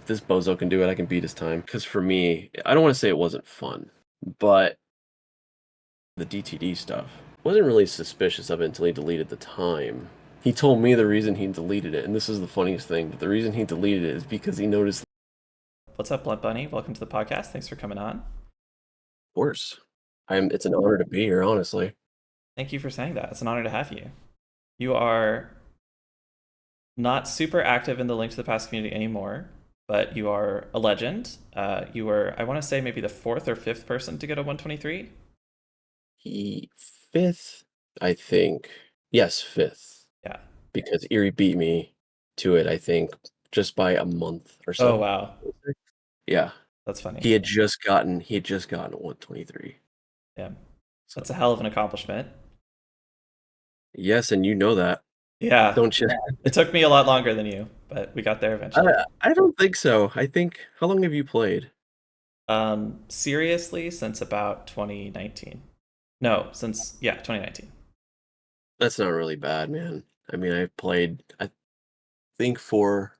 if this bozo can do it, I can beat his time. Because for me, I don't want to say it wasn't fun, but the DTD stuff wasn't really suspicious of it until he deleted the time. He told me the reason he deleted it, and this is the funniest thing, but the reason he deleted it is because he noticed. What's up, BluntBunny? Welcome to the podcast. Thanks for coming on. Course. It's an honor to be here, honestly. Thank you for saying that. It's an honor to have you. You are not super active in the Link to the Past community anymore, but you are a legend. You were, I want to say, maybe the fourth or fifth person to get a 123. He fifth, I think. Yes, fifth. Yeah. Because Erie beat me to it, I think, just by a month or Oh, so. wow. Yeah. That's funny. He had just gotten a 123. Yeah. So That's a hell of an accomplishment. yes, and you know that, Yeah. don't you? It took me a lot longer than you, but we got there eventually. I don't think so. I think how long have you played? Seriously, since about 2019. No, since, yeah, 2019. That's not really bad, man. I mean, I've played, I think for,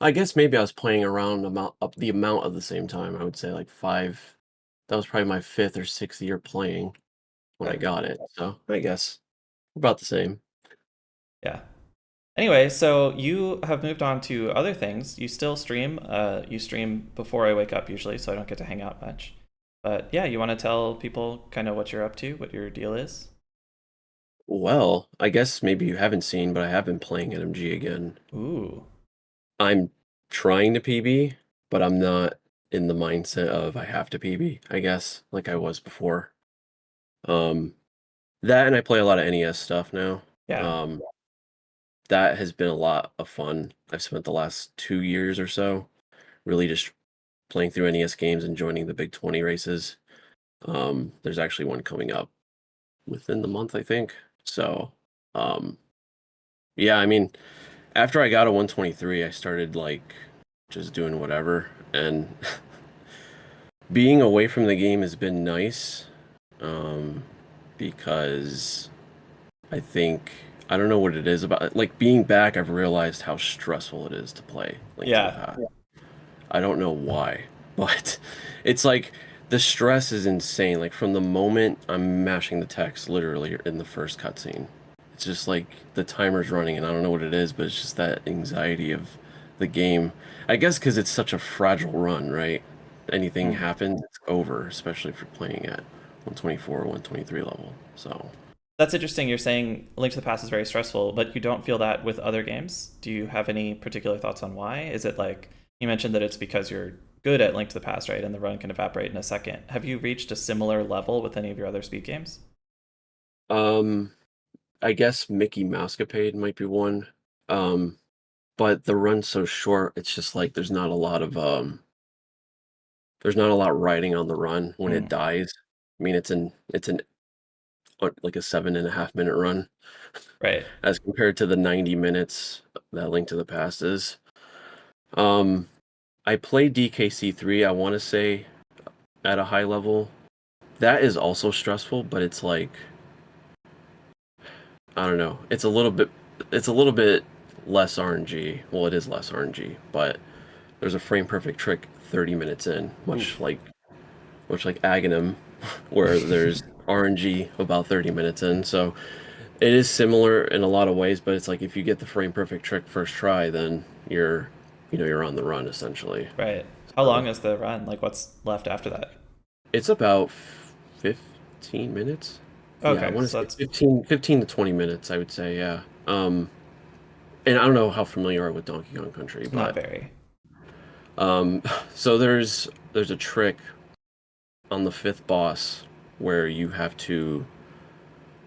I guess maybe I was playing around the amount of the same time. I would say like five. That was probably my fifth or sixth year playing when I Okay. got it. So I guess about the same. Yeah. Anyway, so you have moved on to other things. You still stream. You stream before I wake up usually, so I don't get to hang out much. But yeah, you want to tell people kind of what you're up to, what your deal is? Well, I guess maybe you haven't seen, but I have been playing NMG again. Ooh. I'm trying to PB, but I'm not in the mindset of I have to PB, I guess, like I was before. Um, that and I play a lot of NES stuff now. Yeah. Um, that has been a lot of fun. I've spent the last 2 years or so really just playing through NES games and joining the Big 20 races. There's actually one coming up within the month, I think. So, um, yeah, I mean, after I got a 123, I started like just doing whatever, and being away from the game has been nice, um, because I think I don't know what it is about like being back. I've realized how stressful it is to play Link to the Yeah. Past. I don't know why, but it's like the stress is insane. Like from the moment I'm mashing the text, literally in the first cutscene, it's just like the timer's running, and I don't know what it is, but it's just that anxiety of the game. I guess because it's such a fragile run, right? Anything Mm. happens, it's over, especially if you're playing at 124 or 123 level. So, That's interesting. You're saying Link to the Past is very stressful, but you don't feel that with other games. Do you have any particular thoughts on why? Is it like you mentioned that it's because you're good at Link to the Past, right? And the run can evaporate in a second. Have you reached a similar level with any of your other speed games? um, I guess Mickey Mousecapade might be one. Um, but the run's so short, it's just like there's not a lot riding on the run when it Mm. dies. I mean, it's an like a 7.5 minute run Right. as compared to the 90 minutes that Link to the Past is. Um, I played DKC3, I want to say at a high level. That is also stressful, but it's like I don't know. It's a little bit less RNG. Well, it is less RNG, but there's a frame perfect trick 30 minutes in, much Oof. like Aghanim, where there's RNG about 30 minutes in. So it is similar in a lot of ways, but it's like if you get the frame perfect trick first try, then you're on the run essentially. Right. How long So is the run? Like, what's left after that? it's about 15 minutes. Yeah, I Okay, want to so say that's 15 to 20 minutes, I would say, yeah. And I don't know how familiar you are with Donkey Kong Country, not but very. um, so there's a trick on the fifth boss where you have to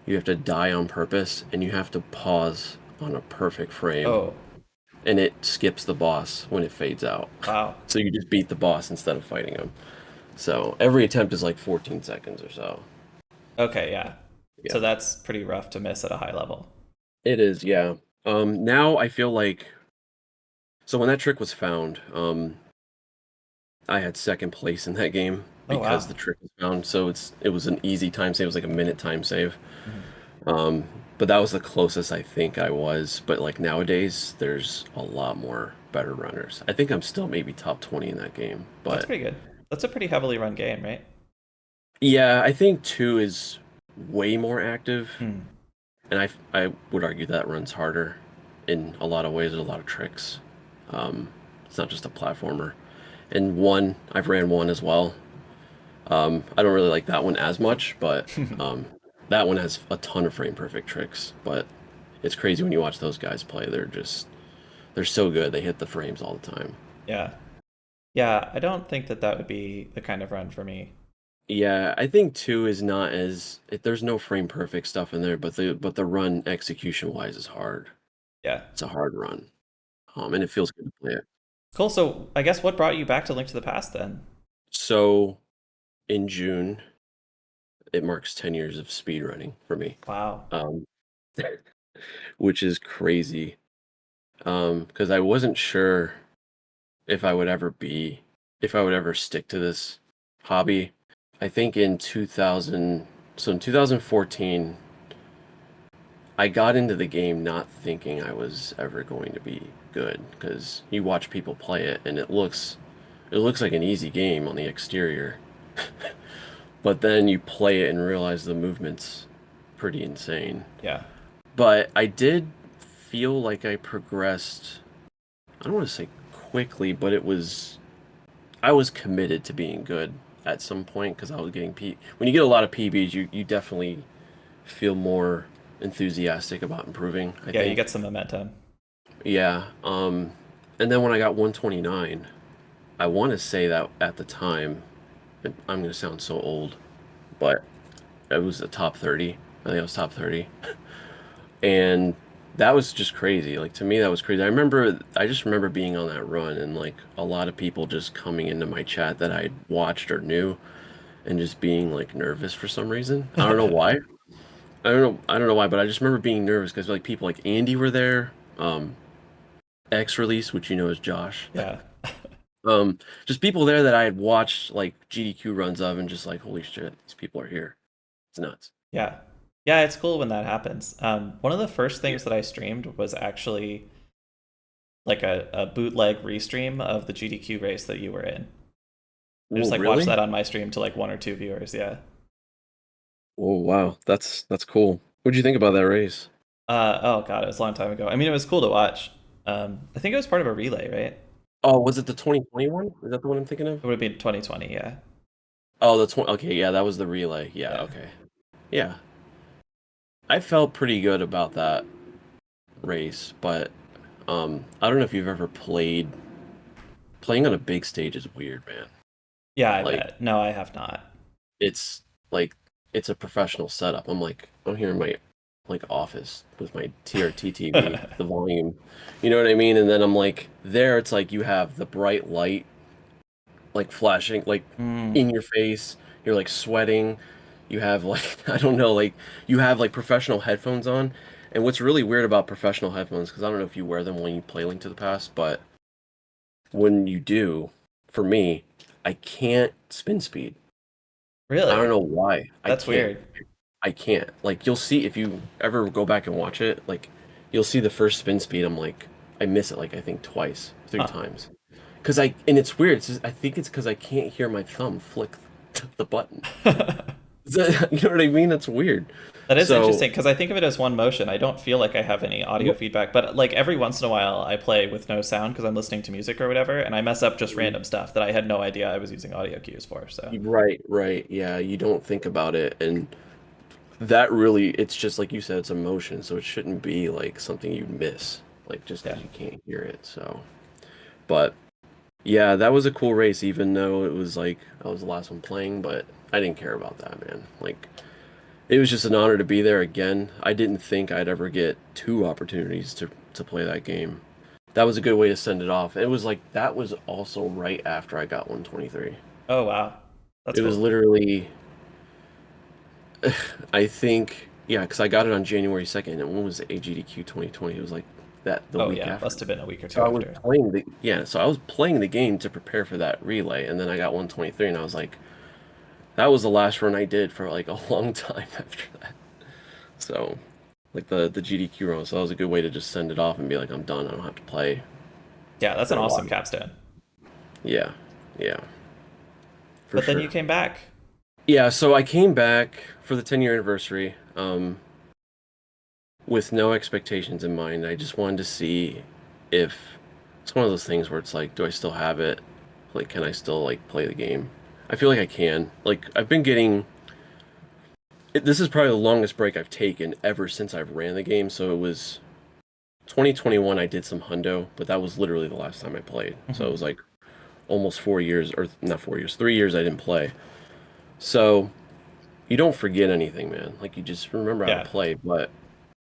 die on purpose and you have to pause on a perfect frame Oh, and it skips the boss when it fades out. wow. So you just beat the boss instead of fighting him. So every attempt is like 14 seconds or so. Okay, yeah. Yeah. So that's pretty rough to miss at a high level. It is, yeah. Now I feel like so when that trick was found, I had second place in that game Oh, because wow. the trick was found. So it was an easy time save. It was like a minute time save. Mhm. Um, but that was the closest I think I was. But like nowadays, there's a lot more better runners. I think I'm still maybe top 20 in that game. That's But pretty good. That's a pretty heavily run game, right? yeah, I think 2 is way more active. Hmm. And I would argue that runs harder in a lot of ways. There's a lot of tricks. It's not just a platformer. And 1, I've ran 1 as well. I don't really like that one as much, but that one has a ton of frame perfect tricks. But it's crazy when you watch those guys play. They're so good. They hit the frames all the time. Yeah. Yeah, I don't think that that would be the kind of run for me. Yeah, I think 2 is not there's no frame perfect stuff in there, but the run execution wise is hard. Yeah. It's a hard run. And it feels good to play it. Cool. So I guess what brought you back to Link to the Past then? So in June, it marks 10 years of speedrunning for me. Wow. Um, which is crazy. Because I wasn't sure if I would ever be, if I would ever stick to this hobby. I think in 2000, so in 2014, I got into the game not thinking I was ever going to be good because you watch people play it and it looks like an easy game on the exterior. But then you play it and realize the movement's pretty insane. Yeah. But I did feel like I progressed, I don't want to say quickly, but I was committed to being good at some point because I was getting when you get a lot of PBs, you definitely feel more enthusiastic about improving, I Yeah, you think. get some momentum. Yeah. And then when I got 129, I want to say that at the time, I'm going to sound so old, but it was the top 30. I think I was top 30. And that was just crazy. Like to me, that was crazy. I just remember being on that run and like a lot of people just coming into my chat that I watched or knew and just being like nervous for some reason. I don't know why. I don't know why, but I just remember being nervous because like people like Andy were there, X Release, which you know is Josh. Yeah. Just people there that I had watched like GDQ runs of and just like, holy shit, these people are here. It's nuts. Yeah. Yeah, it's cool when that happens. One of the first Yeah. things that I streamed was actually like a bootleg restream of the GDQ race that you were in. I just Well, like watched really? that on my stream to like 1 or 2 viewers. Yeah. Oh, wow. That's cool. What'd you think about that race? Oh god, it was a long time ago. I mean, it was cool to watch. I think it was part of a relay, right? Oh, was it the 2021? Is that the one I'm thinking of? It would have been 2020. Yeah. Oh, the 20. Okay, yeah, that was the relay. Yeah, Yeah. okay. Yeah. I felt pretty good about that race, but I don't know if you've ever playing on a big stage is weird, man. Yeah, I Like bet. No, I have not. it's like it's a professional setup. I'm here in my like office with my TRT TV, the volume. You know what I mean? And then I'm like there it's like you have the bright light like flashing like Mm, in your face. You're like sweating. You have like I don't know, like you have like professional headphones on. And what's really weird about professional headphones, because I don't know if you wear them when you play Link to the Past, but when you do, for me, I can't spin speed. I don't really? know why. I That's can't. weird. I can't. Like you'll see if you ever go back and watch it, like you'll see the first spin speed. I'm like, I miss it like I think twice, three Huh. times. Cause and it's weird. I think it's because I can't hear my thumb flick the button. You know what I mean? That's weird. That is So interesting because I think of it as one motion. I don't feel like I have any audio wh- feedback, but like every once in a while I play with no sound because I'm listening to music or whatever, and I mess up just random stuff that I had no idea I was using audio cues for. So, right, right, yeah, you don't think about it, and that really, it's just like you said, it's emotion, so it shouldn't be like something you miss, like just yeah. because you can't hear it. So, but yeah, that was a cool race, even though it was like I was the last one playing, but I didn't care about that, man. Like, it was just an honor to be there again. I didn't think I'd ever get 2 opportunities to play that game. That was a good way to send it off. It was like that was also right after I got 123. Oh wow, that's It was cool. literally, I think, yeah, because I got it on January 2nd, and when was the AGDQ 2020? It was like the Oh week yeah, after. must have been a week or So two I was after. playing so I was playing the game to prepare for that relay, and then I got 123, and I was like, that was the last run I did for like a long time after that. So like the GDQ run. So that was a good way to just send it off and be like, I'm done. I don't have to play Yeah, that's for an a awesome while. capstone. Yeah, yeah, for But then you sure. came back. Yeah, so I came back for the 10-year anniversary, with no expectations in mind. I just wanted to see if it's one of those things where it's like, do I still have it? Like, can I still like play the game? I feel like I can. Like, I've been getting this is probably the longest break I've taken ever since I've ran the game. So it was 2021. I did some hundo, but that was literally the last time I played. So it Hmm. was like almost 4 years, or not 4 years, 3 years I didn't play. So you don't forget anything, man. Like you just remember how to Yeah, play, but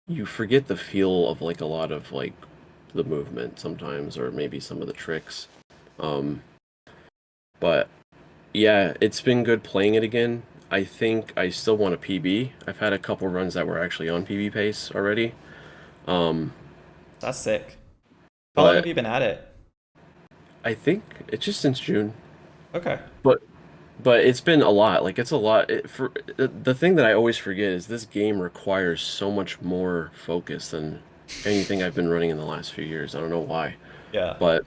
you forget the feel of like a lot of like the movement sometimes, or maybe some of the tricks. Um, but yeah, it's been good playing it again. I think I still want a PB. I've had a couple runs that were actually on PB pace already. Um, that's sick. How long have but you been at it? I think it's just since June. Okay. But it's been a lot. Like it's a lot. For the thing that I always forget is this game requires so much more focus than anything I've been running in the last few years. I don't know why, Yeah. but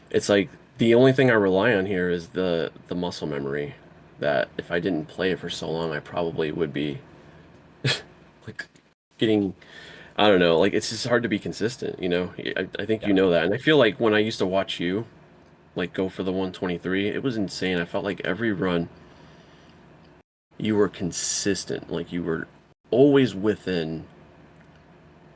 it's like the only thing I rely on here is the muscle memory. That if I didn't play it for so long, I probably would be like getting, I don't know, like it's just hard to be consistent, you know? I think you Yeah. know that. And I feel like when I used to watch you like go for the 123, it was insane. I felt like every run you were consistent, like you were always within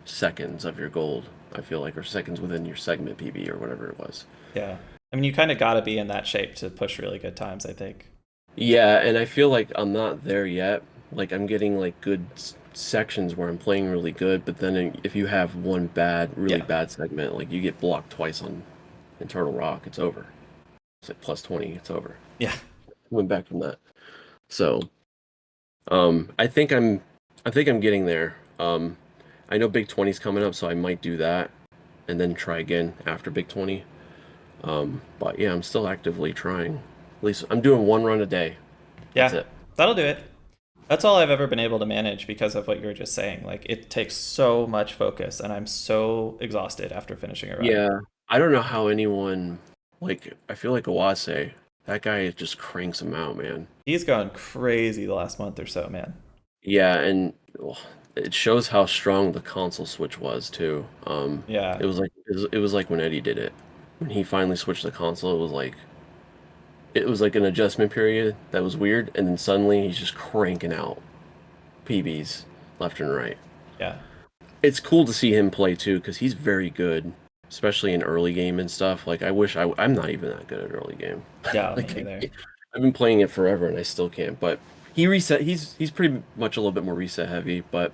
seconds of your gold, I feel like, or seconds within your segment PB or whatever it was. Yeah. I mean, you kind of got to be in that shape to push really good times, I think. Yeah, and I feel like I'm not there yet. Like I'm getting like good sections where I'm playing really good, but then if you have one really Yeah. bad segment, like you get blocked twice on Internal Rock, it's over. It's like plus 20, it's over. Yeah. Went back from that. So, I think I'm getting there. I know Big 20's coming up, so I might do that and then try again after Big 20. But yeah, I'm still actively trying. At least I'm doing one run a day. That's Yeah. it. That'll do it. That's all I've ever been able to manage because of what you were just saying. Like, it takes so much focus, and I'm so exhausted after finishing a run. Yeah, I don't know how anyone like. I feel like Awase, that guy just cranks them out, man. He's gone crazy the last month or so, man. Yeah, and well, it shows how strong the console switch was too. Yeah. It was like when Eddie did it. When he finally switched the console, it was like an adjustment period that was weird, and then suddenly he's just cranking out PBs left and right. Yeah. It's cool to see him play too because he's very good, especially in early game and stuff. Like I wish I'm not even that good at early game. Yeah, me Like neither. I've been playing it forever and I still can't. But he reset. He's pretty much a little bit more reset heavy, but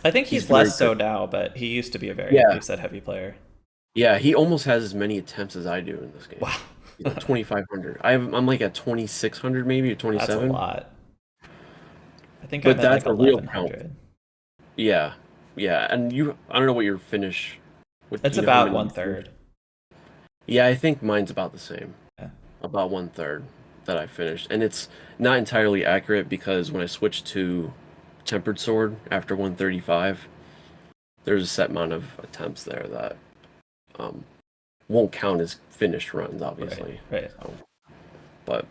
I think he's he's very less good. so now, but he used to be a very Yeah, reset heavy player. yeah. He almost has as many attempts as I do in this game. Wow. He's at 2,500. I'm like at 2,600 maybe or That's a 27. lot. I think I'm But at that's like a real count. 1100. Yeah, yeah. And I don't know what your finish. What do It's you know how about many one you finished? third. Yeah, I think mine's about the same. Yeah. About one third that I finished. And it's not entirely accurate because when I switched to Tempered Sword after 135, there's a set amount of attempts there that um, won't count as finished runs, Right. obviously. Right. So, but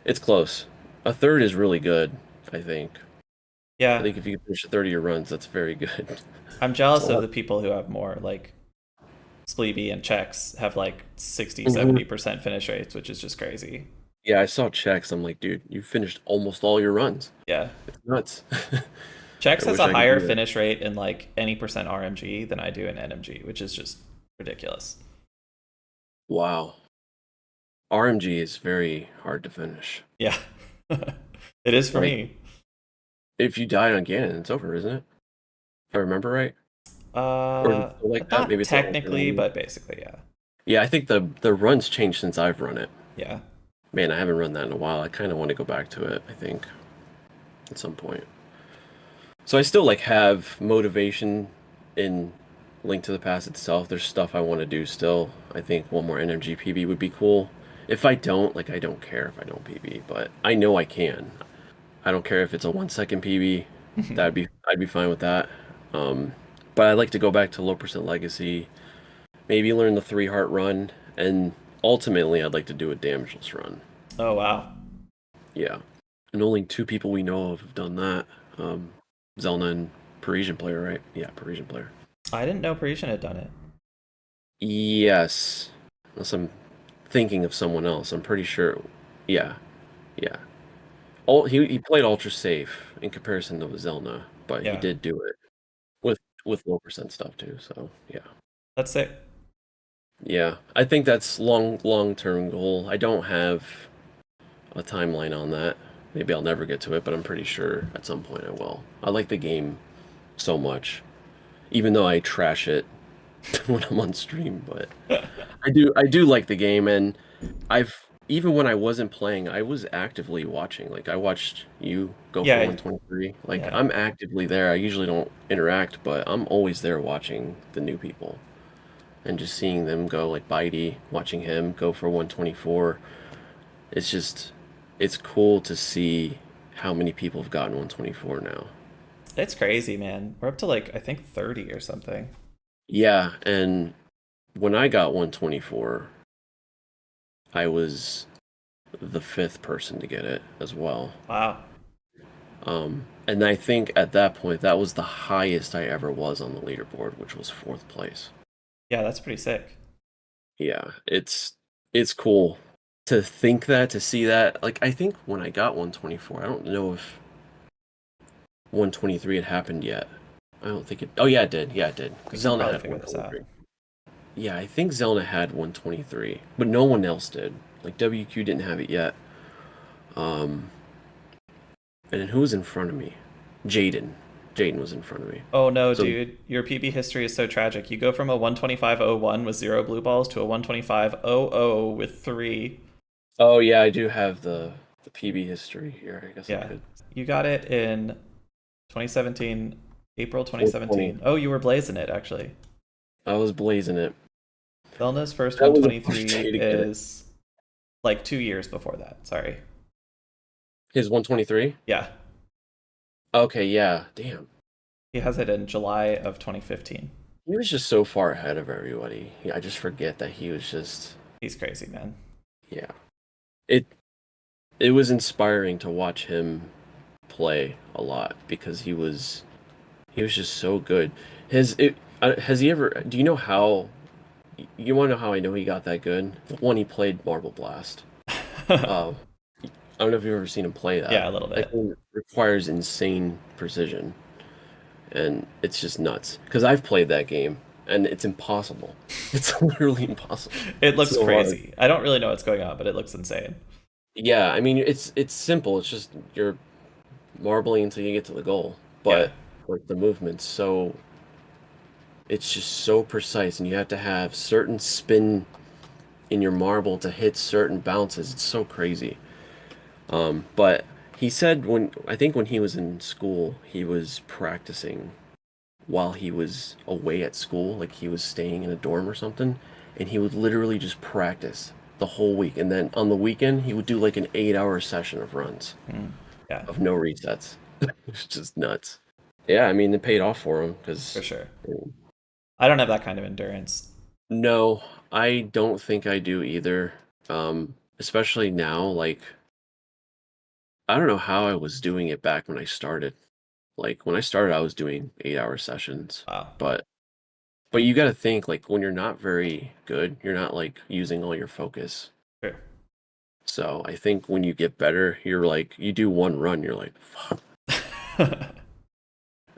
it's close. A third is really good, I think. I Yeah. think if you can finish a third of your runs, that's very good. I'm It's a jealous of lot. the people who have more. Like, Spleeby and Checks have like 60, Mhm. 70% finish rates, which is just crazy. Yeah, I saw checks. I'm like, dude, you finished almost all your runs. Yeah. It's nuts. Checks I has wish a I could higher do that. finish rate in like any percent RMG than I do in NMG, which is just ridiculous. Wow. RMG is very hard to finish. Yeah. It is for Like, me. if you die on Ganon, it's over, isn't it? If I remember right. Or is it still like that? Not Maybe it's an alternate technically, ending. but basically, yeah. Yeah, I think the run's changed since I've run it. Yeah. Man, I haven't run that in a while. I kind of want to go back to it, I think, at some point. So I still like have motivation in Link to the Past itself. There's stuff I want to do still. I think one more energy PB would be cool. If I don't, like I don't care if I don't PB, but I know I can. I don't care if it's a 1 second PB. I'd be fine with that. Um, but I'd like to go back to low percent legacy, maybe learn the 3 heart run, and ultimately I'd like to do a damageless run. Oh wow. Yeah. And only 2 people we know of have done that. Um, Zelna and Parisian player, right? Yeah, Parisian player. I didn't know Parisian had done it. Yes. Unless I'm thinking of someone else. I'm pretty sure. Yeah, yeah. He played ultra safe in comparison to Zelna, but he Yeah, did do it with with low percent stuff too. So yeah. that's sick. Yeah. I think that's long term goal. I don't have a timeline on that. Maybe I'll never get to it, but I'm pretty sure at some point I will. I like the game so much, even though I trash it when I'm on stream, but I do like the game, and I've even when I wasn't playing, I was actively watching. Like I watched you go for Yeah, 123. Like yeah. I'm actively there. I usually don't interact, but I'm always there watching the new people and just seeing them go like Bitey, watching him go for 124. It's just it's cool to see how many people have gotten 124 now. It's crazy, man. We're up to like I think 30 or something. Yeah, and when I got 124, I was the fifth person to get it as well. Wow. And I think at that point, that was the highest I ever was on the leaderboard, which was fourth place. Yeah, that's pretty sick. Yeah, it's cool to think that, to see that. Like I think when I got 124, I don't know if 123 had happened yet. I don't think it. Oh yeah, it did. Yeah, it did. We can Zelna probably had figure this out. 123. Yeah, I think Zelna had 123, but no one else did. Like WQ didn't have it yet. Um, and then who was in front of me? Jaden. Jaden was in front of me. Oh no, So, dude. Your PB history is so tragic. You go from a 125.01 with 0 blue balls to a 125.00 with 3. oh yeah, I do have the PB history here. I guess I Yeah. could. You got it in 2017, April 420. 2017. Oh, you were blazing it actually. I was blazing it. Zelda's first That was the first 123 day to get it. is like 2 years before that. Sorry. His 123? Yeah. Okay, yeah. Damn. He has it in July of 2015. He was just so far ahead of everybody. Yeah, I just forget that he was just He's crazy, man. yeah. It it was inspiring to watch him play a lot because he was just so good. Has he ever do you know how you want to know how I know he got that good? One, he played Marble Blast. Uh, I don't know if you've ever seen him play that. Yeah, a little That bit. game requires insane precision, and it's just nuts. Because I've played that game, and it's impossible. It's literally impossible. It It's looks so hard. crazy. I don't really know what's going on, but it looks insane. Yeah, I mean, it's simple. It's just you're marbling until you get to the goal, Yeah, but like the movement's so it's just so precise, and you have to have certain spin in your marble to hit certain bounces. It's so crazy. But he said when I think when he was in school, he was practicing while he was away at school, like he was staying in a dorm or something, and he would literally just practice the whole week. And then on the weekend, he would do like an 8 hour session of runs mm, yeah, of no resets. It's just nuts. Yeah, I mean, it paid off for him for because sure. I don't have that kind of endurance. no, I don't think I do either. Especially now, like I don't know how I was doing it back when I started. Like when I started, I was doing 8 hour sessions, Wow. but you got to think like when you're not very good, you're not like using all your focus. Sure. So I think when you get better, you're like you do one run, you're like, fuck, I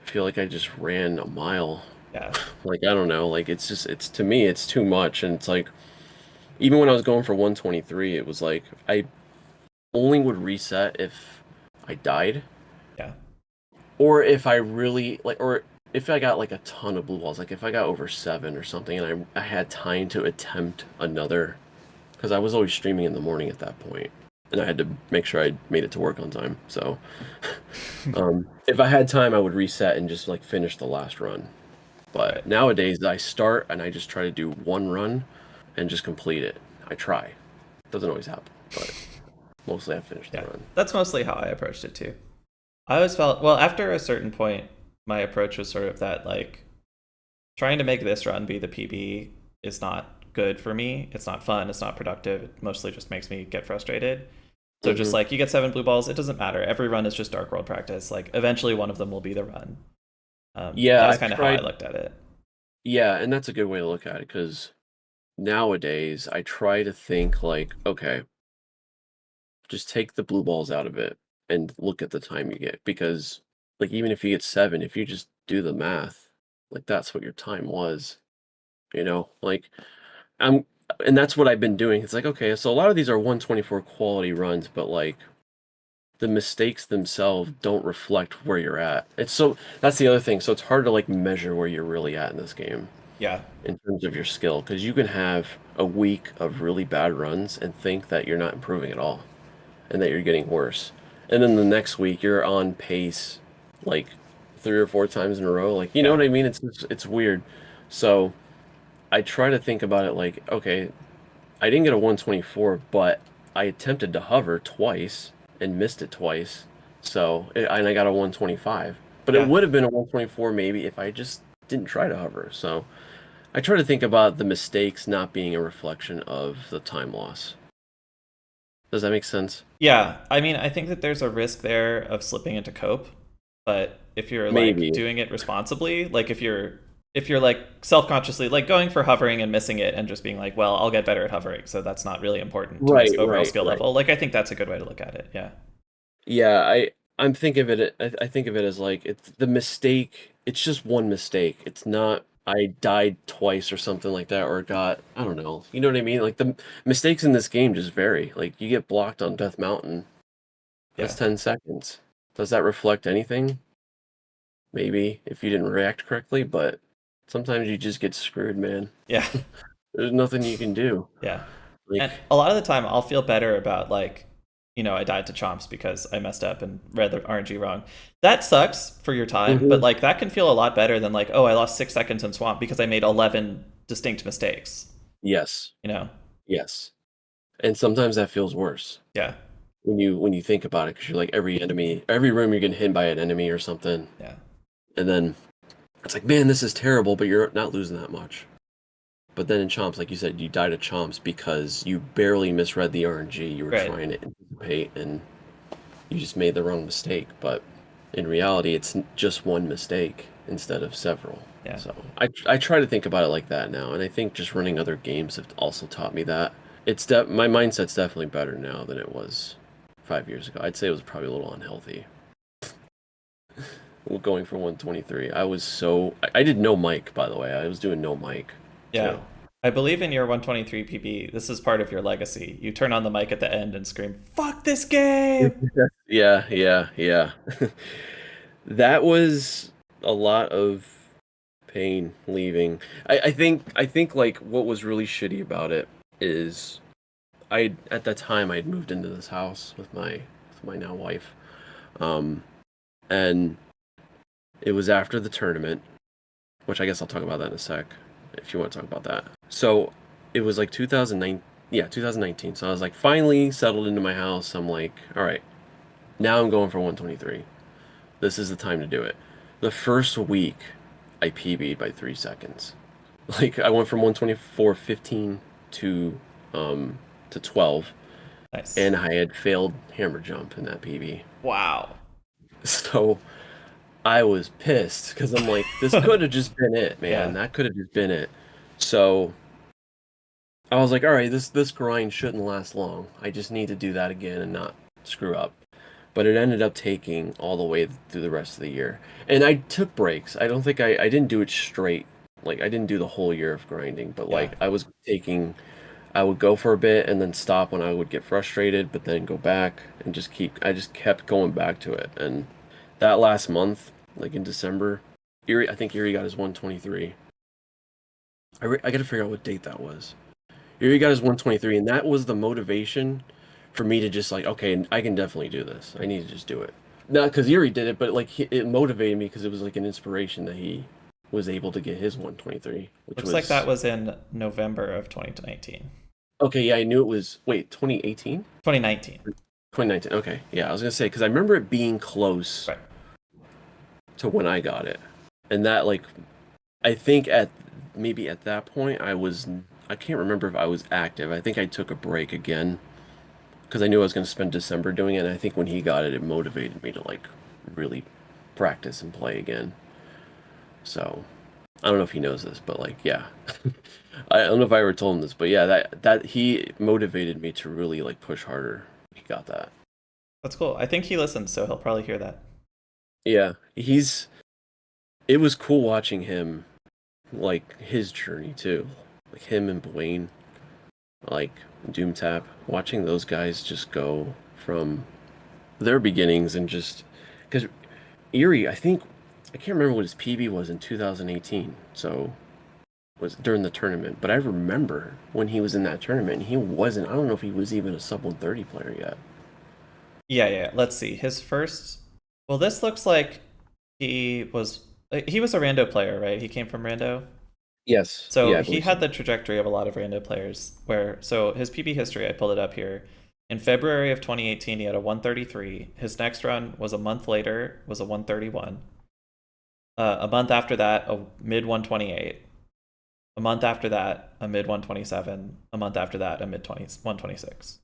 feel like I just ran a mile. Yeah. Like I don't know, like it's just it's to me it's too much, and it's like even when I was going for 123, it was like I only would reset if I died Yeah. or if I really like or if I got like a ton of blue balls, like if I got over 7 or something and I had time to attempt another because I was always streaming in the morning at that point and I had to make sure I made it to work on time. So if I had time, I would reset and just like finish the last run. Right. But nowadays, I start and I just try to do one run and just complete it. I try. Doesn't always happen, but mostly I finish the Yeah. run. That's mostly how I approached it too. I always felt, well, after a certain point, my approach was sort of that like trying to make this run be the PB is not good for me. It's not fun. It's not productive. It mostly just makes me get frustrated. So just Hmm. like you get 7 blue balls, it doesn't matter. Every run is just Dark World practice. Like eventually one of them will be the run. Yeah, That was I've kind of how I tried. looked at it. Yeah, and that's a good way to look at it because nowadays I try to think like, okay, just take the blue balls out of it and look at the time you get because like even if you get 7, if you just do the math, like that's what your time was, Like I'm and that's what I've been doing. It's like, okay, so a lot of these are 124 quality runs, but like the mistakes themselves don't reflect where you're at. It's so that's the other thing. So it's hard to like measure where you're really at in this game Yeah. in terms of your skill because you can have a week of really bad runs and think that you're not improving at all and that you're getting worse. And then the next week you're on pace like 3 or 4 times in a row. Like, you know Yeah. what I mean? It's weird. So I try to think about it like, okay, I didn't get a 124, but I attempted to hover twice and missed it twice. And I got a 125. But it Yeah. would have been a 124 maybe if I just didn't try to hover. So I try to think about the mistakes not being a reflection of the time loss. Does that make sense? Yeah. I mean, I think that there's a risk there of slipping into cope, but if you're like Maybe. doing it responsibly, like if you're like self-consciously like going for hovering and missing it and just being like, well, I'll get better at hovering, so that's not really important to my Right, overall right, skill right. level. Like I think that's a good way to look at it. Yeah. Yeah, I'm thinking of it. I think of it as like it's the mistake. It's just one mistake. It's not I died twice or something like that, or got I don't know. You know what I mean? Like the mistakes in this game just vary. Like you get blocked on Death Mountain. That's Yeah. 10 seconds. Does that reflect anything? Maybe if you didn't react correctly, but sometimes you just get screwed, man. Yeah. There's nothing you can do. Yeah. Like, And a lot of the time I'll feel better about like, I died to chomps because I messed up and read the RNG wrong. That sucks for your time, but mhm. like that can feel a lot better than like, oh, I lost 6 seconds in swamp because I made 11 distinct mistakes, Yes, you know? yes. And sometimes that feels worse. Yeah. When you think about it, because you're like every room you're getting hit by an enemy or something, Yeah. and then it's like, man, this is terrible, but you're not losing that much. But then in Chomps, like you said, you died at Chomps because you barely misread the RNG. You were Right. trying to anticipate, and you just made the wrong mistake. But in reality, it's just one mistake instead of several. Yeah. So I try to think about it like that now, and I think just running other games have also taught me that. My mindset's definitely better now than it was 5 years ago. I'd say it was probably a little unhealthy. Going for 123. I did no mic, by the way. I was doing no mic Yeah. too. I believe in your 123 PB. This is part of your legacy. You turn on the mic at the end and scream, "Fuck this game!" Yeah, yeah, yeah. That was a lot of pain leaving. I think like what was really shitty about it is I at that time I'd moved into this house with my now wife. Um and it was after the tournament, which I guess I'll talk about that in a sec if you want to talk about that. So it was like 2009, yeah, 2019. So I was like finally settled into my house. I'm like, all right, now I'm going for 123. This is the time to do it. The first week, I PB'd by 3 seconds. Like I went from 124.15 to to 12, Nice. and I had failed hammer jump in that PB. Wow. So I was pissed because I'm like, this could have just been it, man. Yeah. That could have just been it. So I was like, all right, this grind shouldn't last long. I just need to do that again and not screw up. But it ended up taking all the way through the rest of the year. And I took breaks. I don't think I didn't do it straight. Like I didn't do the whole year of grinding, but Yeah. like I would go for a bit and then stop when I would get frustrated, but then go back and I just kept going back to it. And that last month, like in December, I think Erie got his 123. I got to figure out what date that was. Erie got his 123, and that was the motivation for me to just like, okay, I can definitely do this. I need to just do it. Not because Erie did it, but like it motivated me because it was like an inspiration that he was able to get his 123, which Looks like that was was in November of 2019. okay. Yeah, I knew it was. Wait, 2018? 2019. 2019. Okay, yeah, I was gonna say because I remember it being close. Right. to when I got it. And that like I think at maybe at that point I can't remember if I was active. I think I took a break again because I knew I was going to spend December doing it. And I think when he got it, it motivated me to like really practice and play again. So I don't know if he knows this, but like, yeah, I don't know if I ever told him this, but yeah, that he motivated me to really like push harder. He got that. That's cool. I think he listens, so he'll probably hear that. Yeah, he's. It was cool watching him, like his journey too, like him and Blaine, like Doomtap, watching those guys just go from their beginnings and just because Erie, I can't remember what his PB was in 2018, so was during the tournament, but I remember when he was in that tournament, he wasn't, I don't know if he was even a sub 130 player yet. Yeah, yeah. Let's see. His first. Well, this looks like he was a rando player, right? He came from rando. Yes, So yeah, I he believe so. had the trajectory of a lot of rando players where so his PB history, I pulled it up here. In February of 2018, he had a 133. His next run was a month later, was a 131. A month after that, a mid 128. A month after that, a mid 127. A month after that, a mid 20 126.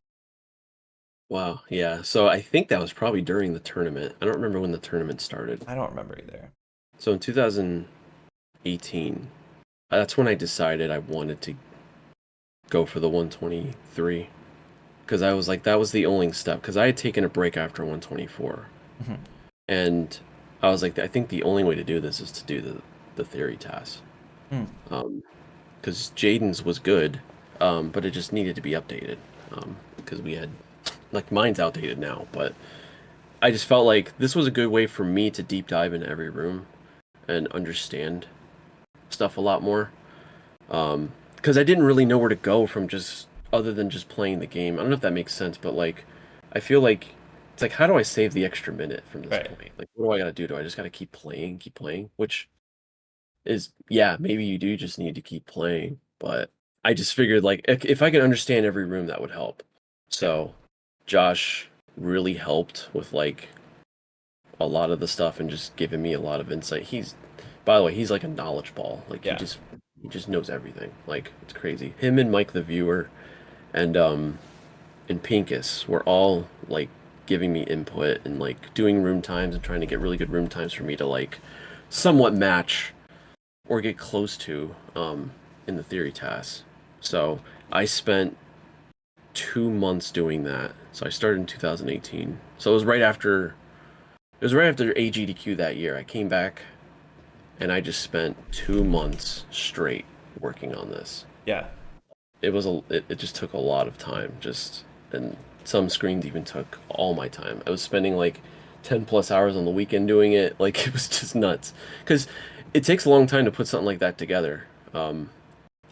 Wow, yeah. So I think that was probably during the tournament. I don't remember when the tournament started. I don't remember either. So in 2018, that's when I decided I wanted to go for the 123 because I was like that was the only step because I had taken a break after 124 Mhm. and I was like I think the only way to do this is to do the theory task Hmm. because Jaden's was good but it just needed to be updated because we had like mine's outdated now but I just felt like this was a good way for me to deep dive into every room and understand stuff a lot more because I didn't really know where to go from just other than just playing the game. I don't know if that makes sense, but like, I feel like it's like, how do I save the extra minute from this Right. point? Like, what do I gotta do? Do I just gotta keep playing? Which is, yeah, maybe you do just need to keep playing, but I just figured like if I could understand every room, that would help. Yeah. So, Josh really helped with like a lot of the stuff and just giving me a lot of insight. By the way, he's like a knowledge ball. Like Yeah. he just knows everything. Like it's crazy. Him and Mike the viewer and Pinkus were all like giving me input and like doing room times and trying to get really good room times for me to like somewhat match or get close to in the theory tasks. So I spent 2 months doing that. So I started in 2018. So it was right after AGDQ that year. I came back and I just spent 2 months straight working on this. Yeah. It just took a lot of time, just and some screens even took all my time. I was spending like 10 plus hours on the weekend doing it. Like it was just nuts. Because it takes a long time to put something like that together, and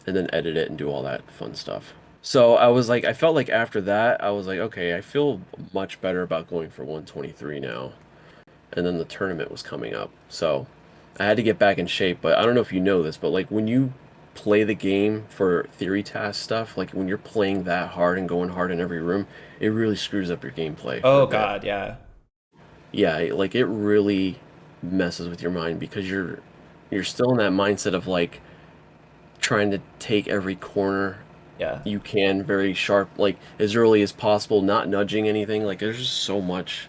then edit it and do all that fun stuff. So I felt like after that, I was like, okay, I feel much better about going for 123 now. And then the tournament was coming up. So I had to get back in shape, but I don't know if you know this, but like when you play the game for theory task stuff, like when you're playing that hard and going hard in every room, it really screws up your gameplay for a Oh bit. God. Yeah. Yeah, like it really messes with your mind because you're still in that mindset of like trying to take every corner Yeah. you can very sharp, like as early as possible, not nudging anything. Like there's just so much.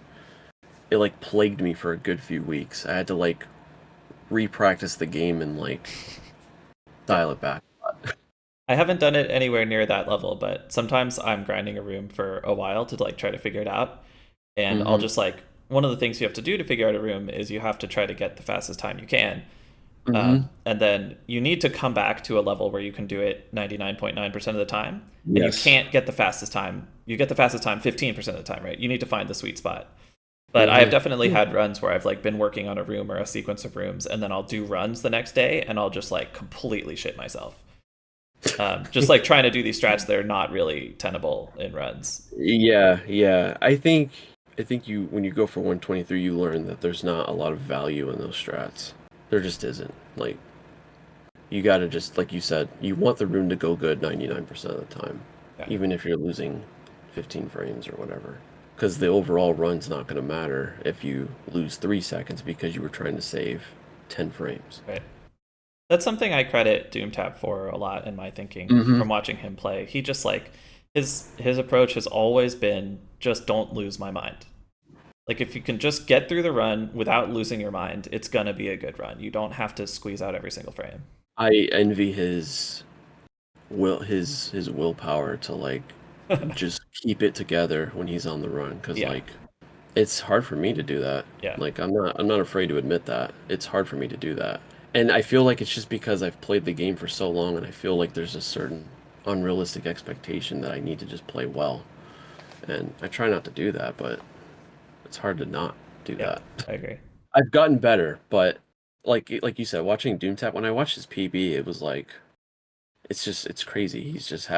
It like plagued me for a good few weeks. I had to like re-practice the game and like Yeah. dial it back. I haven't done it anywhere near that level, but sometimes I'm grinding a room for a while to like try to figure it out. And I'll Mm-hmm. just like one of the things you have to do to figure out a room is you have to try to get the fastest time you can. Mm-hmm. And then you need to come back to a level where you can do it 99.9% of the time. And you Yes. can't get the fastest time. You get the fastest time 15% of the time, right? You need to find the sweet spot. But I have Mm-hmm. definitely Yeah. had runs where I've like been working on a room or a sequence of rooms, and then I'll do runs the next day, and I'll just like completely shit myself. Just like trying to do these strats that are not really tenable in runs. Yeah, yeah. I think you when you go for 123, you learn that there's not a lot of value in those strats. There just isn't. Like you gotta just like you said, you want the room to go good 99% of the time, Yeah. even if you're losing 15 frames or whatever. because the overall run's not going to matter if you lose 3 seconds because you were trying to save 10 frames. Right. That's something I credit DoomTap for a lot in my thinking Hmm. from watching him play. He just like his approach has always been just don't lose my mind. Like if you can just get through the run without losing your mind, it's gonna be a good run. You don't have to squeeze out every single frame. I envy his willpower to like just keep it together when he's on the run, because Yeah, like it's hard for me to do that. yeah, Like I'm not afraid to admit that. It's hard for me to do that. And I feel like it's just because I've played the game for so long and I feel like there's a certain unrealistic expectation that I need to just play well. And I try not to do that, but it's hard to not do yeah. that. I agree. I've gotten better, but like you said, watching Doomtap, when I watched his PB, it was like it's crazy. He's just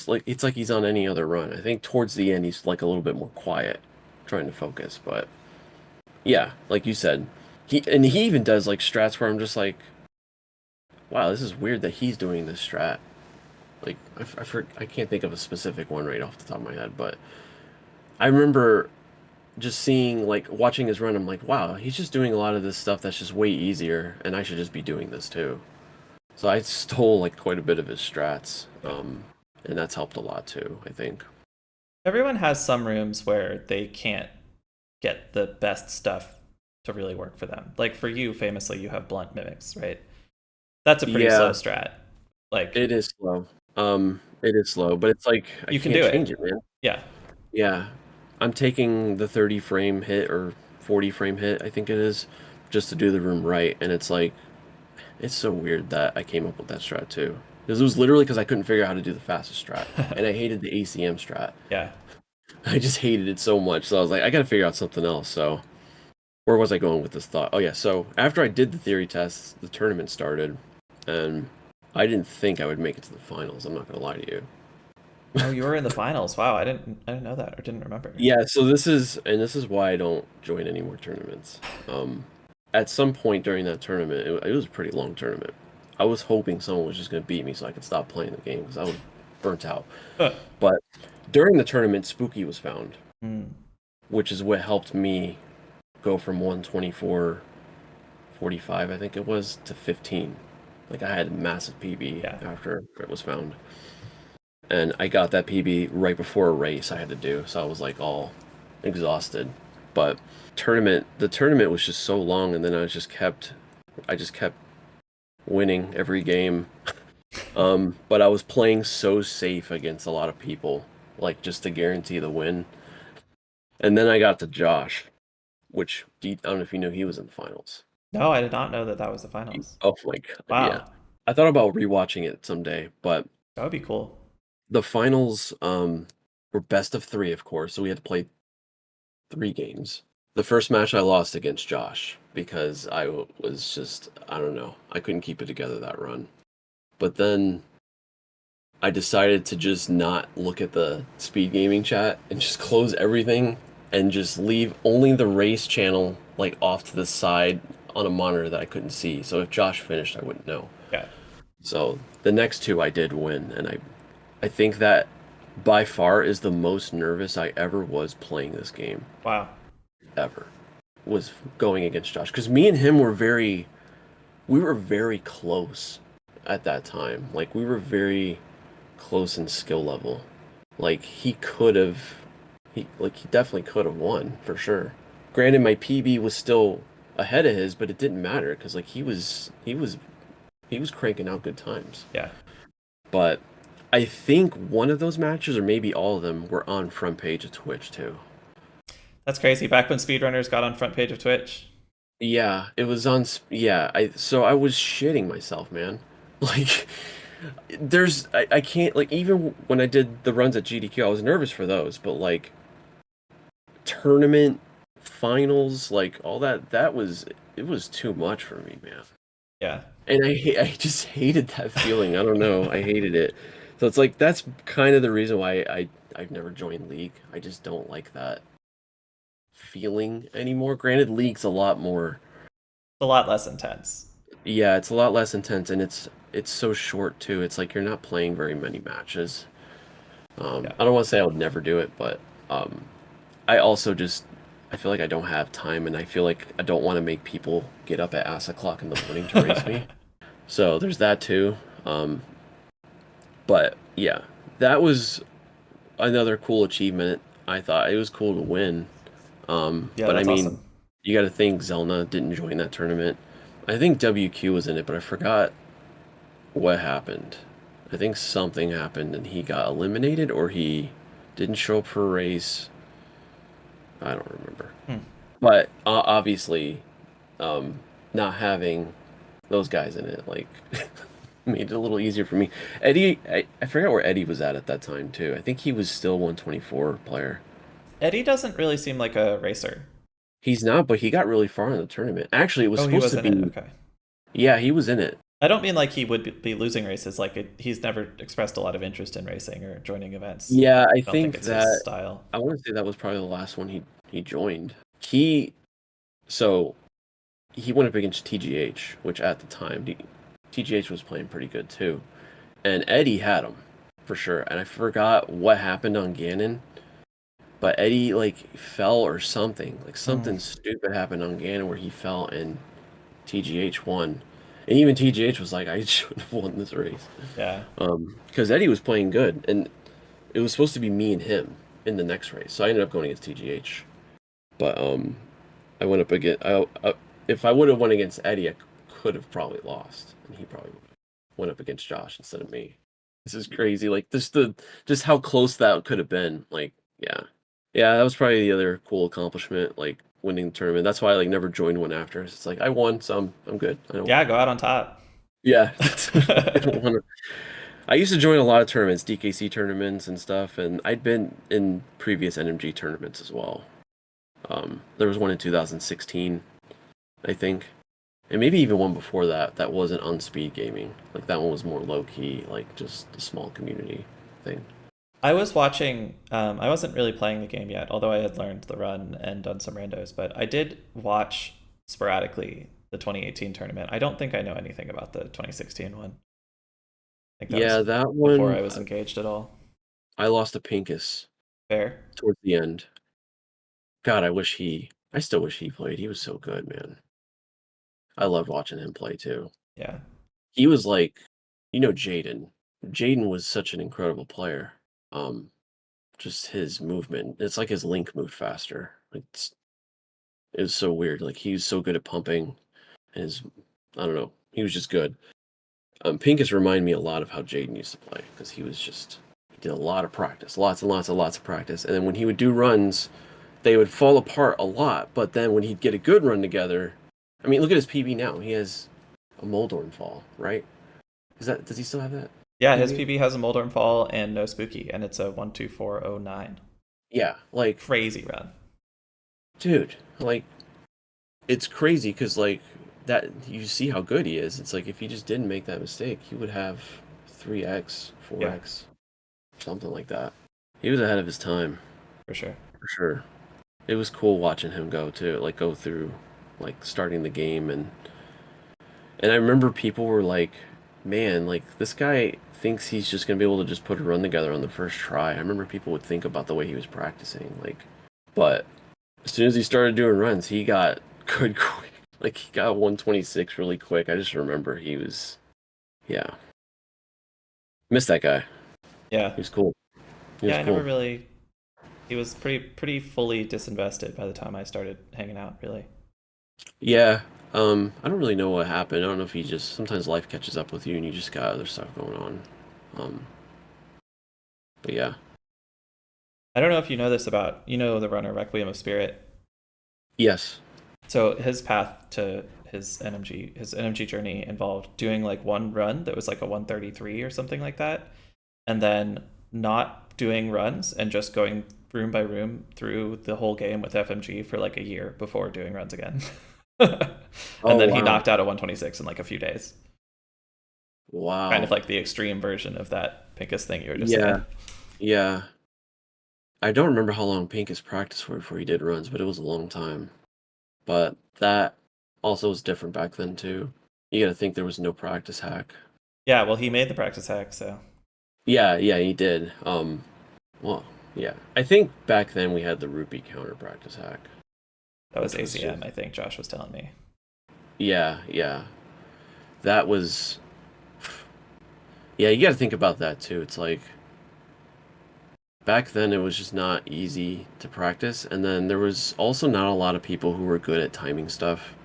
like it's like he's on any other run. I think towards the end he's like a little bit more quiet, trying to focus, but yeah, like you said, he even does like strats where I'm just like, wow, this is weird that he's doing this strat. Like I can't think of a specific one right off the top of my head, but I remember just seeing like watching his run. I'm like, wow, he's just doing a lot of this stuff that's just way easier, and I should just be doing this too. So I stole like quite a bit of his strats, Yeah. and that's helped a lot too, I think. Everyone has some rooms where they can't get the best stuff to really work for them. Like for you, famously, you have blunt mimics, right? That's a pretty slow Yeah, strat. Like it is slow. It is slow, but it's like I you can can't do change it. it, man. Yeah. Yeah, I'm taking the 30 frame hit or 40 frame hit, I think it is, just to do the room right, and it's like it's so weird that I came up with that strat too. Because it was literally because I couldn't figure out how to do the fastest strat, and I hated the ACM strat. Yeah. I just hated it so much, so I was like, I gotta figure out something else. So where was I going with this thought? Oh yeah, so after I did the theory tests, the tournament started, and I didn't think I would make it to the finals. I'm not gonna lie to you. Oh, you were in the finals. Wow, I didn't know that or didn't remember. Yeah, so this is why I don't join any more tournaments. At some point during that tournament, it was a pretty long tournament. I was hoping someone was just gonna beat me so I could stop playing the game because I was burnt out. But during the tournament, Spooky was found, Hmm. which is what helped me go from 124.45, I think it was, to 15. Like I had a massive PB Yeah. after it was found. And I got that PB right before a race I had to do, so I was like all exhausted. But the tournament was just so long, and then I just kept winning every game. But I was playing so safe against a lot of people, like just to guarantee the win. And then I got to Josh, which I don't know if you knew he was in the finals. No, I did not know that that was the finals. Oh my God, yeah. Wow. I thought about rewatching it someday, but That would be cool. the finals were best of three, of course, so we had to play 3 games. The first match I lost against Josh because was just, I don't know, I couldn't keep it together that run. But then I decided to just not look at the speed gaming chat and just close everything and just leave only the race channel like off to the side on a monitor that I couldn't see. So if Josh finished, I wouldn't know. Yeah. So the next two I did win, and I think that by far is the most nervous I ever was playing this game Wow. ever. Was going against Josh because me and him we were very close at that time. Like we were very close in skill level. Like he definitely could have won for sure. Granted, my PB was still ahead of his, but it didn't matter because like he was cranking out good times. Yeah. But I think one of those matches, or maybe all of them, were on front page of Twitch too. That's crazy. Back when speedrunners got on front page of Twitch. Yeah, it was on. Yeah, I was shitting myself, man. Like, I can't like even when I did the runs at GDQ, I was nervous for those, but like tournament finals, like all that was it was too much for me, man. Yeah. And I just hated that feeling. I don't know, I hated it. So it's like that's kind of the reason why I've never joined League. I just don't like that feeling anymore. Granted, League's a lot more. It's a lot less intense. Yeah, it's a lot less intense, and it's so short too. It's like you're not playing very many matches. Yeah. I don't want to say I would never do it, but um, I also just I feel like I don't have time, and I feel like I don't want to make people get up at ass o'clock in the morning to race me. So there's that too. Um, but yeah, that was another cool achievement. I thought it was cool to win. Yeah, But I that's mean, awesome. you got to think Zelna didn't join that tournament. I think WQ was in it, but I forgot what happened. I think something happened and he got eliminated or he didn't show up for a race. I don't remember. Hmm. But obviously, um, not having those guys in it like made it a little easier for me. Eddie, I forgot where Eddie was at that time too. I think he was still 124 player. Eddie doesn't really seem like a racer. He's not, but he got really far in the tournament. Actually, it was Oh, he supposed was to in it. be. Okay. Yeah, he was in it. I don't mean like he would be losing races. Like he's never expressed a lot of interest in racing or joining events. Yeah, I I don't think think it's his that style. I want to say that was probably the last one he joined. He so he went up against TGH, which at the time TGH was playing pretty good too, and Eddie had him for sure. And I forgot what happened on Ganon, but Eddie like fell or something, like Hmm. something stupid happened on Ganon where he fell and TGH won, and even TGH was like, I should have won this race, Yeah. because Eddie was playing good, and it was supposed to be me and him in the next race, so I ended up going against TGH. But I went up against. If I would have won against Eddie, I could have probably lost, and he probably went up against Josh instead of me. This is crazy. Like just how close that could have been. Like yeah, yeah, that was probably the other cool accomplishment. Like winning the tournament. That's why I like never joined one after. It's like I won, so I'm good. I don't. Yeah, go out on top. Yeah, I don't want to. I used to join a lot of tournaments, DKC tournaments and stuff, and I'd been in previous NMG tournaments as well. There was one in 2016, I think, and maybe even one before that. That wasn't on speed gaming. Like that one was more low key, like just a small community thing. I was watching. I wasn't really playing the game yet, although I had learned the run and done some randos. But I did watch sporadically the 2018 tournament. I don't think I know anything about the 2016 one. I think that Yeah, was that before I one was engaged at all. I lost to Pincus Fair. towards the end. God, I still wish he played. He was so good, man. I loved watching him play too. Yeah. He was like, Jaden. Jaden was such an incredible player. Um, just his movement. It's like his Link moved faster. It was so weird. Like he was so good at pumping. And I don't know. He was just good. Pincus reminded me a lot of how Jaden used to play because he did a lot of practice, lots and lots of practice. And then when he would do runs, they would fall apart a lot. But then when he'd get a good run together, I mean, look at his PB now. He has a Moldorm fall, right? Does he still have that Yeah, his PB? PB has a Moldorm Fall and no Spooky, and it's a 12409. Yeah, like Crazy run. dude, like it's crazy because like that you see how good he is. It's like if he just didn't make that mistake, he would have 3x, Yeah, 4x, something like that. He was ahead of his time for sure. for sure. It was cool watching him go too, like go through like starting the game and I remember people were like, "Man, like this guy thinks he's just gonna be able to just put a run together on the first try." I remember people would think about the way he was practicing, like, but as soon as he started doing runs, he got good quick. Like he got 126 really quick. I just remember yeah, missed that guy. Yeah. He was cool. He Yeah, was I never cool. really. He was pretty fully disinvested by the time I started hanging out, really. Yeah. I don't really know what happened. I don't know if he just sometimes life catches up with you and you just got other stuff going on. Um, but yeah. I don't know if you know this about, the runner Requiem of Spirit. Yes. So his path to his NMG journey involved doing like one run that was like a 133 or something like that, and then not doing runs and just going room by room through the whole game with FMG for like a year before doing runs again. And Oh then he wow. knocked out a 126 in like a few days. Kind of Wow. like the extreme version of that Pincus thing you were just saying. Yeah. Yeah. I don't remember how long Pincus practiced for before he did runs, but it was a long time. But that also was different back then too. You gotta think there was no practice hack. Yeah, well, he made the practice hack, so Yeah, yeah, he did. Well, Yeah. I think back then we had the rupee counter practice hack, That was which was ACM, just I think Josh was telling me. yeah, yeah. That was yeah, you got to think about that too. It's like back then it was just not easy to practice, and then there was also not a lot of people who were good at timing stuff.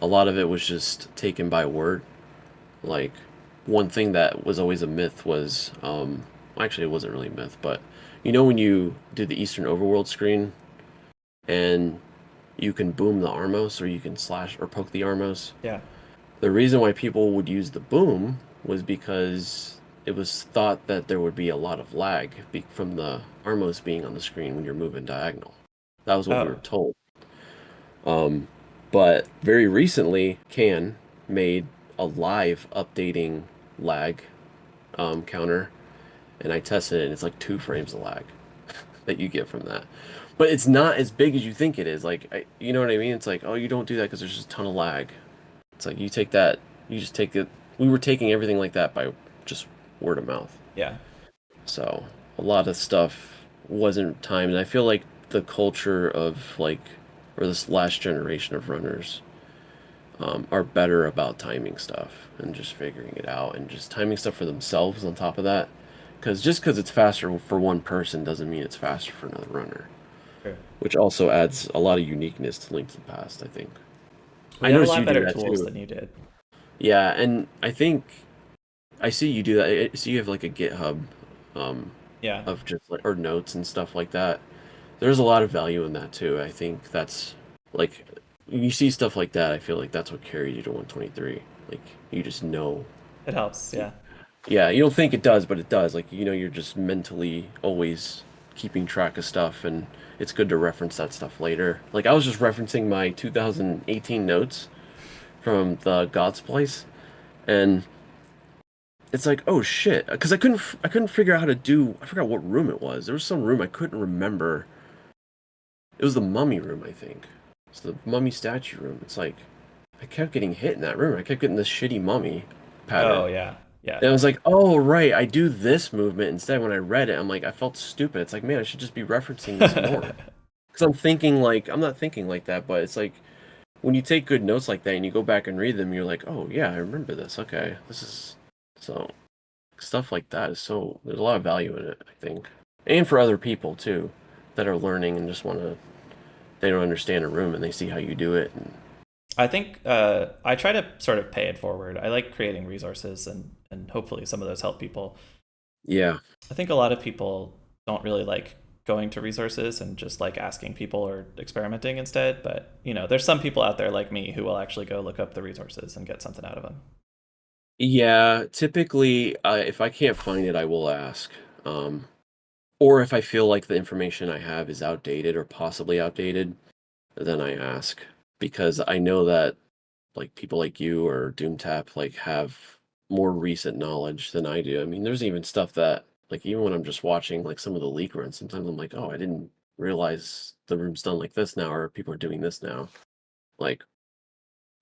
A lot of it was just taken by word. Like one thing that was always a myth was actually it wasn't really a myth, but you know when you do the Eastern Overworld screen and you can boom the Armos or you can slash or poke the Armos. Yeah. The reason why people would use the boom was because it was thought that there would be a lot of lag from the Armos being on the screen when you're moving diagonal. That was what we were Oh. told. Um, but very recently, Can made a live updating lag counter, and I tested it, and it's like 2 frames of lag that you get from that. But it's not as big as you think it is. Like, you know what I mean? It's like, oh, you don't do that because there's just a ton of lag. It's like you take that, you just take it. We were taking everything like that by just word of mouth. Yeah. So a lot of stuff wasn't timed. And I feel like the culture of like, or this last generation of runners are better about timing stuff and just figuring it out and just timing stuff for themselves on top of that. Because just because it's faster for one person doesn't mean it's faster for another runner, True. which also adds a lot of uniqueness to Link to the Past, I think. We I have a noticed lot you do better that tools too. than you did. Yeah, and I think I see you do that. So you have like a GitHub um, Yeah. of just like or notes and stuff like that. There's a lot of value in that too. I think that's like when you see stuff like that, I feel like that's what carried you to 123. Like you just know. It helps. Yeah. Yeah, you don't think it does, but it does. Like you know, you're just mentally always keeping track of stuff, and it's good to reference that stuff later. Like I was just referencing my 2018 notes from the God's Place, and it's like, oh shit, because I couldn't figure out how to do. I forgot what room it was. There was some room I couldn't remember. It was the mummy room, I think. It's the mummy statue room. It's like I kept getting hit in that room. I kept getting this shitty mummy Oh pattern. yeah. Yeah. And I was like, oh right, I do this movement instead. When I read it, I'm like, I felt stupid. It's like, man, I should just be referencing this more. Because I'm thinking like I'm not thinking like that, but it's like when you take good notes like that and you go back and read them, you're like, oh yeah, I remember this. Okay, this is so. Stuff like that is so there's a lot of value in it, I think. And for other people too that are learning and just want to they don't understand a room and they see how you do it and I think I try to sort of pay it forward. I like creating resources, and hopefully some of those help people. yeah. I think a lot of people don't really like going to resources and just like asking people or experimenting instead. But there's some people out there like me who will actually go look up the resources and get something out of them. Yeah, typically if I can't find it I will ask. Um or if I feel like the information I have is outdated or possibly outdated, then I ask because I know that like people like you or DoomTap like have more recent knowledge than I do. I mean, there's even stuff that like even when I'm just watching like some of the leak runs, sometimes I'm like, oh, I didn't realize the room's done like this now, or people are doing this now. Like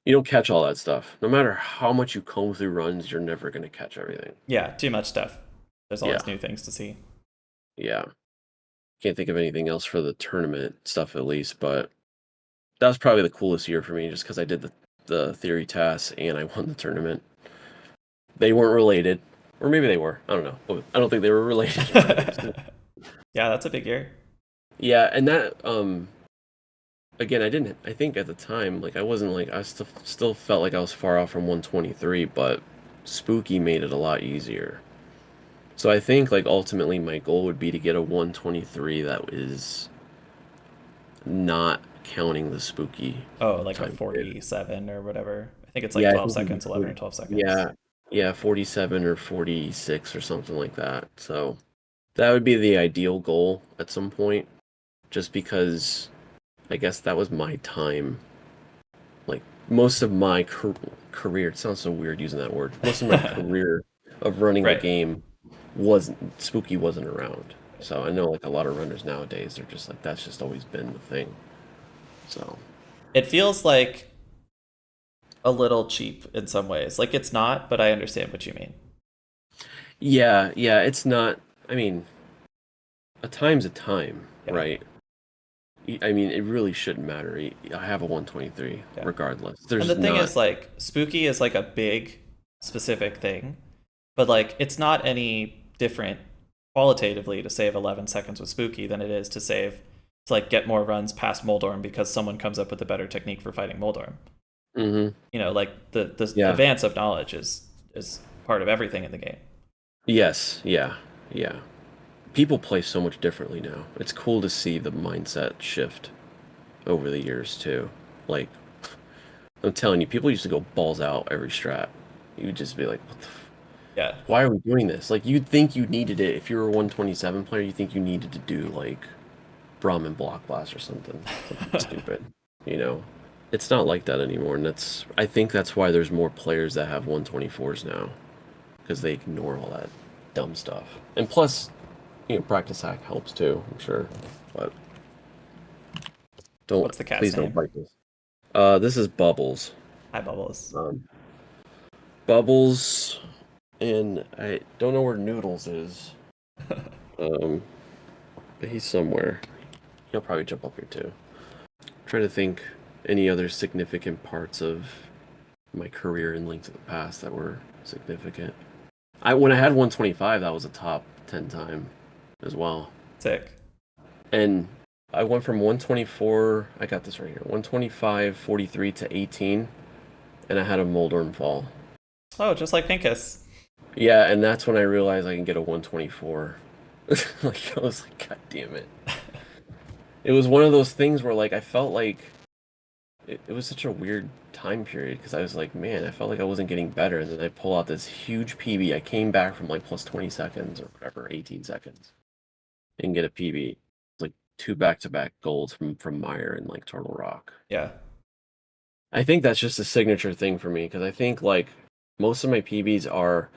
you don't catch all that stuff. No matter how much you comb through runs, you're never gonna catch everything. Yeah, too much stuff. There's always Yeah, new things to see. yeah. Can't think of anything else for the tournament stuff at least, but that was probably the coolest year for me just because I did the theory tasks and I won the tournament. They weren't related, or maybe they were. I don't know. But I don't think they were related. But it was cool. Yeah, that's a big year. Yeah, and that again, I didn't. I think at the time, like I wasn't like I still felt like I was far off from 123, but Spooky made it a lot easier. So I think like ultimately my goal would be to get a 123 that is not counting the Spooky Oh, like a time period. 47 or whatever. I think it's like Yeah, I 12 think it'd be seconds, 11 or 40. 12 seconds. Yeah, yeah, 47 or 46 or something like that. So that would be the ideal goal at some point, just because I guess that was my time. Like most of my career, it sounds so weird using that word. Most of my career of running the Right. game wasn't Spooky wasn't around. So I know like a lot of runners nowadays, they're just like that's just always been the thing. So It feels like a little cheap in some ways. Like it's not, but I understand what you mean. yeah, yeah, it's not. I mean, a time's a time, Yeah, right? I mean, it really shouldn't matter. I have a 123 yeah. regardless. And the There's thing not. is, like, spooky is like a big specific thing, but like it's not any different qualitatively to save 11 seconds with spooky than it is to like get more runs past Moldorm because someone comes up with a better technique for fighting Moldorm. Hmm. You know, like the Yeah. advance of knowledge is part of everything in the game. Yes. Yeah. Yeah. People play so much differently now. It's cool to see the mindset shift over the years too. Like, I'm telling you, people used to go balls out every strat. You would just be like, what the Yeah. why are we doing this? Like, you'd think you needed it. If you were a 127 player, you think you needed to do, like, Brahmin Block Blast or something stupid, you know? It's not like that anymore, and I think that's why there's more players that have 124s now, because they ignore all that dumb stuff. And plus, practice hack helps too, I'm sure. But What's the cat's please don't name? bite this. This is Bubbles. Hi, Bubbles. Um, Bubbles, and I don't know where Noodles is. Um, but he's somewhere. He'll probably jump up here too. Trying to think any other significant parts of my career in Link to the Past that were significant. When I had 125, that was a top 10 time as well. Sick. And I went from 124, I got this right here, 125, 43 to 18, and I had a Moldorm fall. Oh, just like Pincus. Yeah, and that's when I realized I can get a 124. Like, I was like, God damn it. It was one of those things where, like, I felt like it was such a weird time period because I was like, man, I felt like I wasn't getting better. And then I pull out this huge PB. I came back from like plus 20 seconds or whatever, 18 seconds, and get a PB. It's like two back-to-back golds from Meyer and like Turtle Rock. Yeah. I think that's just a signature thing for me because I think like most of my PBs are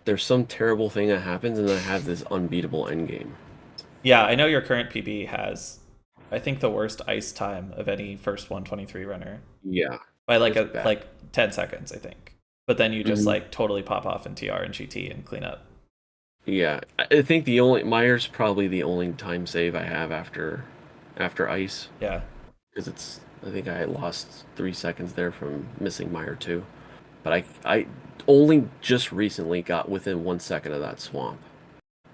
there's some terrible thing that happens and then I have this unbeatable end game. Yeah, I know your current PB has, I think, the worst ice time of any first 123 runner Yeah, by like it's a bad. like 10 seconds, I think. But then you just Mhm. like totally pop off in TR and GT and clean up. Yeah, I think the only Meyer's probably the only time save I have after ice. Yeah. Because I think I lost 3 seconds there from missing Meyer too. But I only just recently got within 1 second of that swamp.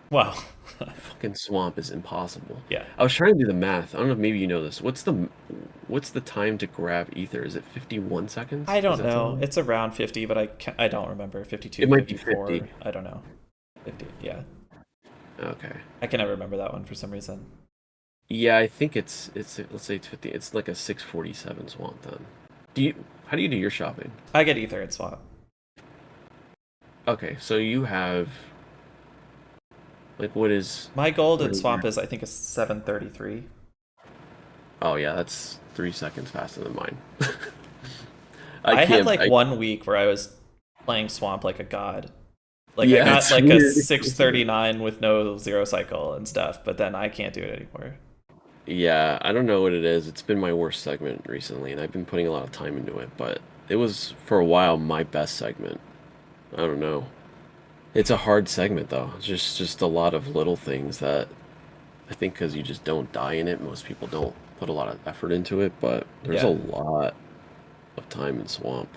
Wow. Fucking swamp is impossible. Yeah. I was trying to do the math. I don't know if maybe you know this. What's the time to grab ether? Is it 51 seconds? I Does don't that sound know. right? It's around 50, but I don't remember. It 52, might be 50. 54. I don't know. 50. Yeah. Okay. I can never remember that one for some reason. Yeah, I think it's let's say it's 50. It's like a 647 swamp then. How do you do your shopping? I get ether and swap. Okay, so you have like My gold what and is your swap is, I think, is 733. Oh yeah, that's 3 seconds faster than mine. I I had can't. like 1 week where I was playing swamp like a god. Like I Yeah, got it's like a weird. 639 with no zero cycle and stuff, but then I can't do it anymore. Yeah, I don't know what it is. It's been my worst segment recently, and I've been putting a lot of time into it, but it was for a while my best segment. I don't know. It's a hard segment though. It's just a lot of little things that I think because you just don't die in it, most people don't put a lot of effort into it, but there's a Yeah, lot of time in Swamp.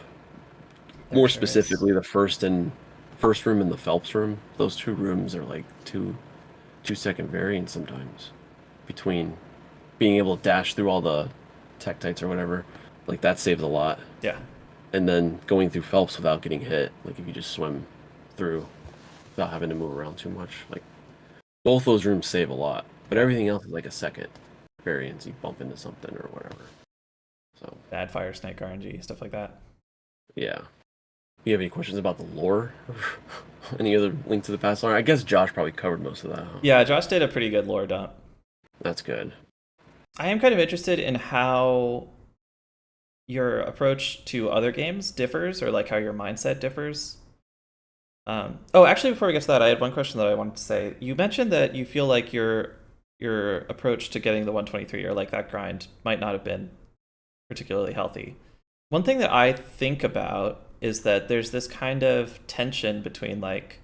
there More sure is. specifically, the first room and the Phelps room. Those two rooms are like 2 second variants sometimes between being able to dash through all the Tektites or whatever. Like that saves a lot. Yeah, And then going through Phelps without getting hit, like if you just swim through without having to move around too much, like both those rooms save a lot. But yeah. everything else is like a second variance. You bump into something or whatever. So Bad fire snake RNG, stuff like that. yeah. You have any questions about the lore? Any other Link to the Past lore? I guess Josh probably covered most of that, huh? Yeah, Josh did a pretty good lore dump. That's good. I am kind of interested in how your approach to other games differs, or like how your mindset differs. Oh, actually, before we get to that, I had one question that I wanted to say. You mentioned that you feel like your approach to getting the 123 or like that grind might not have been particularly healthy. One thing that I think about is that there's this kind of tension between like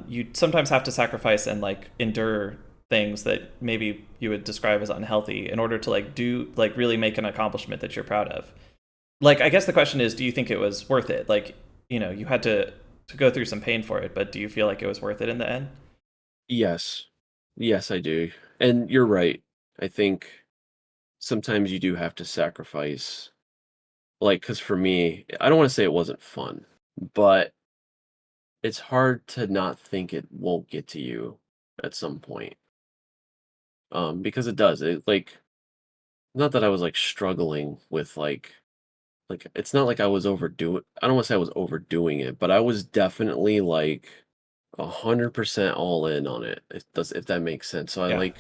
you sometimes have to sacrifice and like endure things that maybe you would describe as unhealthy in order to like do like really make an accomplishment that you're proud of. Like, I guess the question is, do you think it was worth it? Like, you had to go through some pain for it, but do you feel like it was worth it in the end? Yes. Yes, I do. And you're right. I think sometimes you do have to sacrifice, like, because for me, I don't want to say it wasn't fun, but it's hard to not think it won't get to you at some point. Because it does. It like not that I was like struggling with like it's not like I was overdoing. I don't want to say I was overdoing it, but I was definitely like 100% all in on it. If that makes sense. So Yeah.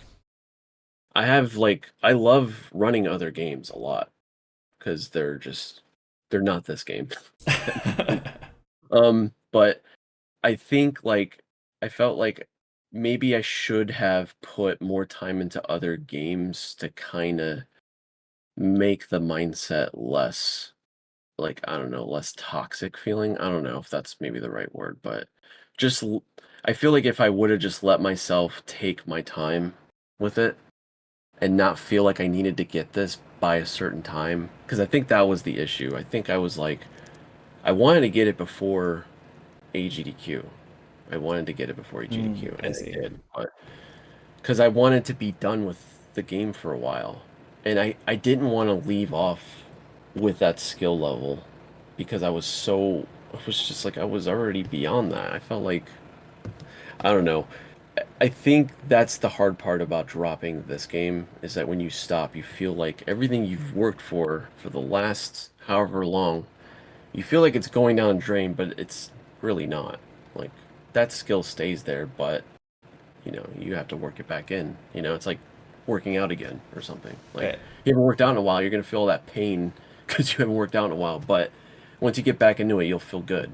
I have like I love running other games a lot because they're not this game. If that makes sense. But I think like I felt like maybe I should have put more time into other games to kind of make the mindset less like I don't know, less toxic feeling. I don't know if that's maybe the right word, but just I feel like if I would have just let myself take my time with it and not feel like I needed to get this by a certain time, because I think that was the issue. I think I was like I wanted to get it before AGDQ. I wanted to get it before AGDQ, I and I see. did, but because I wanted to be done with the game for a while, and I didn't want to leave off with that skill level because I was just like I was already beyond that. I felt like I don't know. I think that's the hard part about dropping this game is that when you stop, you feel like everything you've worked for the last however long, you feel like it's going down a drain, but it's really not. Like that skill stays there, but you have to work it back in. It's like working out again or something. Like Right. you haven't worked out in a while, you're gonna feel that pain because you haven't worked out in a while. But once you get back into it, you'll feel good.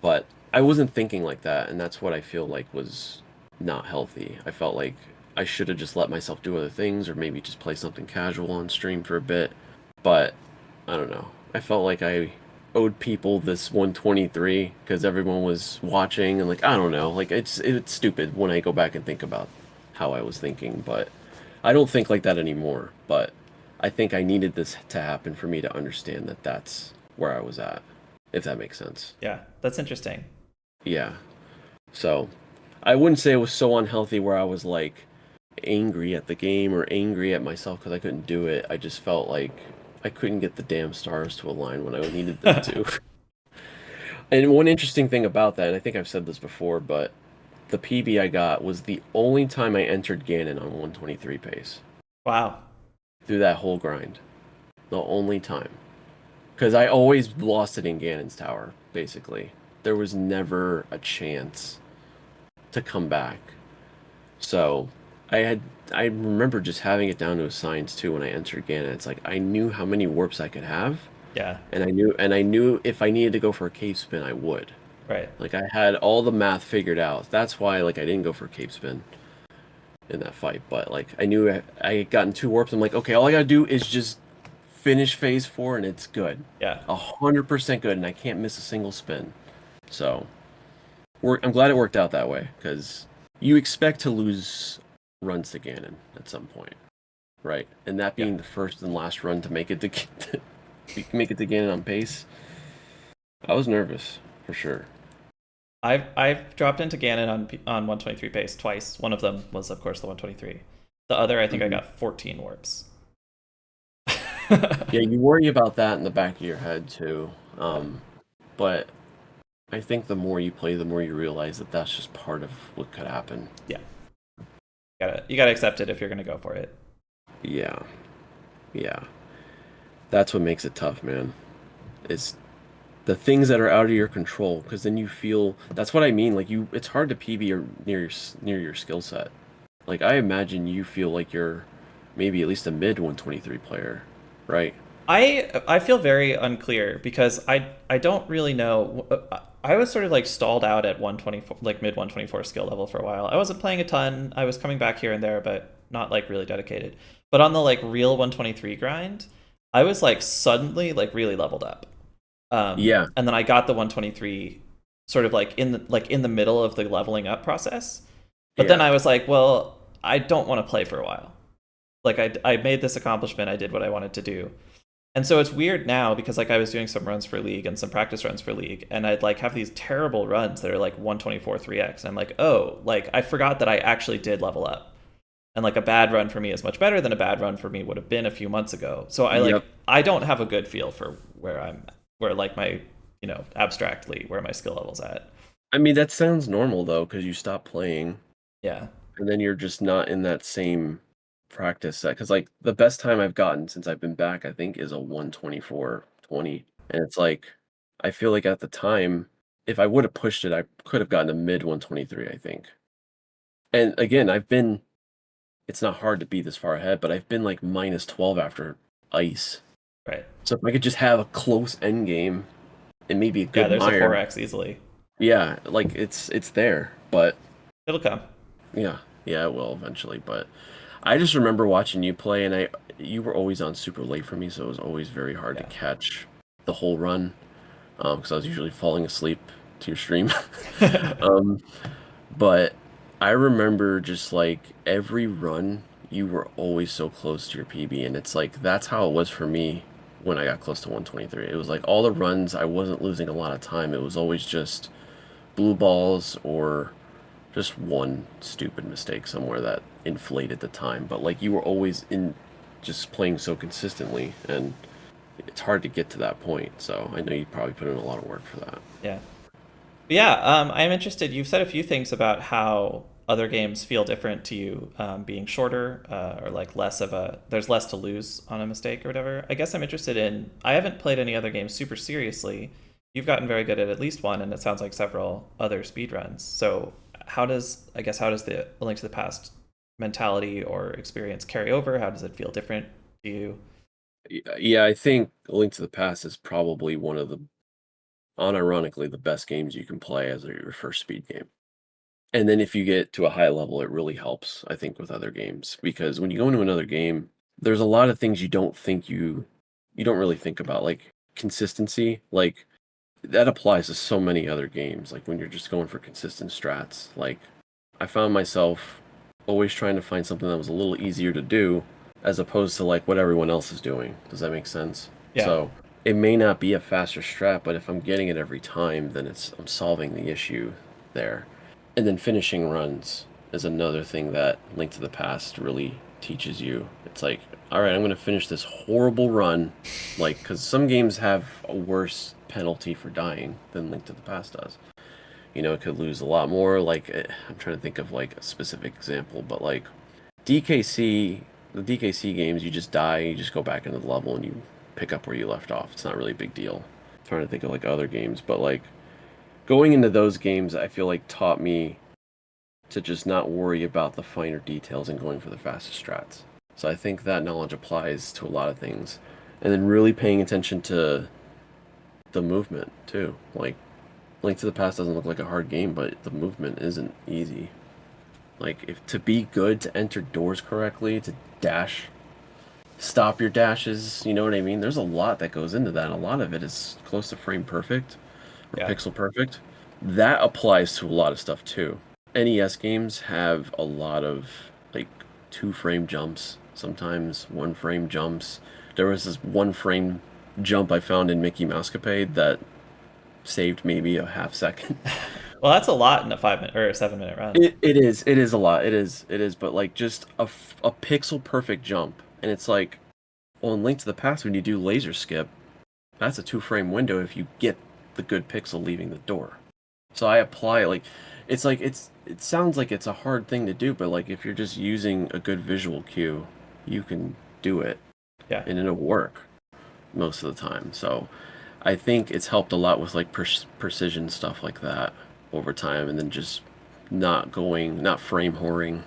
But I wasn't thinking like that, and that's what I feel like was not healthy. I felt like I should have just let myself do other things, or maybe just play something casual on stream for a bit. But I don't know. I felt like I owed people this 123 because everyone was watching and like I don't know. Like it's stupid when I go back and think about how I was thinking, but I don't think like that anymore. But I think I needed this to happen for me to understand that that's where I was at, if that makes sense. Yeah, that's interesting. Yeah. So I wouldn't say it was so unhealthy where I was like angry at the game or angry at myself because I couldn't do it. I just felt like I couldn't get the damn stars to align when I needed them to. And one interesting thing about that, and I think I've said this before, but the PB I got was the only time I entered Ganon on 123 pace Wow. through that whole grind. The only time. Because I always lost it in Ganon's tower, basically. There was never a chance to come back. So I had I remember just having it down to a science too when I entered Ganon. It's like I knew how many warps I could have, Yeah. and I knew if I needed to go for a cave spin, I would. Right. Like I had all the math figured out. That's why like I didn't go for a cave spin in that fight. But like I knew I had gotten two warps. I'm like, okay, all I gotta do is just finish phase four and it's good. Yeah. 100% good, and I can't miss a single spin. So I'm glad it worked out that way because you expect to lose runs to Ganon at some point, right? And that Yeah. being the first and last run to make it to make it to Ganon on pace, I was nervous for sure. I've dropped into Ganon on 123 pace twice. One of them was, of course, the 123. The other, I think I Hmm. got 14 warps. Yeah, you worry about that in the back of your head too. Yep. But I think the more you play, the more you realize that that's just part of what could happen. Yeah. You gotta accept it if you're gonna go for it. Yeah, yeah. That's what makes it tough, man. It's the things that are out of your control because then you feel that's what I mean like it's hard to PB near your skill set. Like I imagine you feel like you're maybe at least a mid 123 player, right? I feel very unclear because I don't really know. I was sort of like stalled out at 124, like mid 124 skill level for a while. I wasn't playing a ton. I was coming back here and there, but not like really dedicated. But on the like real 123 grind, I was like suddenly like really leveled up. Yeah, And then I got the 123 sort of like in the middle of the leveling up process. But then yeah, I was like, well, I don't want to play for a while. Like I made this accomplishment, I did what I wanted to do. And so it's weird now because like I was doing some runs for League and some practice runs for League, and I'd like have these terrible runs that are like 124 3x. And I'm like, oh, like I forgot that I actually did level up. And like a bad run for me is much better than a bad run for me would have been a few months ago. So Yep. I don't have a good feel for where like my, abstractly where my skill level's at. I mean, that sounds normal though, because you stop playing Yeah. and then you're just not in that same practice set. Because like the best time I've gotten since I've been back, I think, is a 124-20. And it's like, I feel like at the time, if I would have pushed it, I could have gotten a mid 123, I think. And again, it's not hard to be this far ahead, but I've been like minus 12 after ice. Right. So if I could just have a close end game and maybe a Yeah, good there's a mire, 4x easily. yeah, like it's there. But It'll come. yeah, yeah, it will eventually. But I just remember watching you play, and you were always on super late for me, so it was always very hard to Yeah. catch the whole run, because I was usually falling asleep to your stream. um, but I remember just like every run, you were always so close to your PB, and it's like that's how it was for me when I got close to 123. It was like all the runs, I wasn't losing a lot of time. It was always just blue balls or just one stupid mistake somewhere that inflated the time. But like you were always in just playing so consistently, and it's hard to get to that point. So I know you probably put in a lot of work for that. Yeah. But yeah, I'm interested. You've said a few things about how other games feel different to you, being shorter, or like there's less to lose on a mistake or whatever. I guess I'm interested in. I haven't played any other games super seriously. You've gotten very good at least one, and it sounds like several other speedruns. So how does the Link to the Past mentality or experience carry over? How does it feel different to you? Yeah, I think A Link to the Past is probably one of the, unironically, the best games you can play as your first speed game. And then if you get to a high level, it really helps, I think, with other games. Because when you go into another game, there's a lot of things you don't really think about, like consistency. Like that applies to so many other games. Like when you're just going for consistent strats. Like I found myself always trying to find something that was a little easier to do as opposed to like what everyone else is doing. Does that make sense? Yeah, So it may not be a faster strat, but if I'm getting it every time, then I'm solving the issue there. And then finishing runs is another thing that Link to the Past really teaches you. It's like, all right, I'm going to finish this horrible run, like, because some games have a worse penalty for dying than Link to the Past does. You know, it could lose a lot more. Like, I'm trying to think of like a specific example, but like DKC, the DKC games, you just die, you just go back into the level and you pick up where you left off. It's not really a big deal. I'm trying to think of like other games, but like going into those games, I feel like taught me to just not worry about the finer details and going for the fastest strats. So I think that knowledge applies to a lot of things. And then really paying attention to the movement too. Like Link to the Past doesn't look like a hard game, but the movement isn't easy. Like if to be good to enter doors correctly, to dash, stop your dashes, you know what I mean? There's a lot that goes into that. And a lot of it is close to frame perfect or yeah, pixel perfect. That applies to a lot of stuff too. NES games have a lot of like 2 frame jumps, sometimes 1 frame jumps. There was this 1 frame jump I found in Mickey Mousecapade that saved maybe a half second. well, that's a lot in a 5 minute or a 7 minute run. It is a lot. It is, but like just a pixel perfect jump. And it's like, well, in Link to the Past, when you do laser skip, that's a 2 frame window if you get the good pixel leaving the door. So I apply it's like it sounds like it's a hard thing to do, but like if you're just using a good visual cue, you can do it Yeah, and it'll work most of the time. So I think it's helped a lot with like precision stuff like that over time, and then just not frame whoring.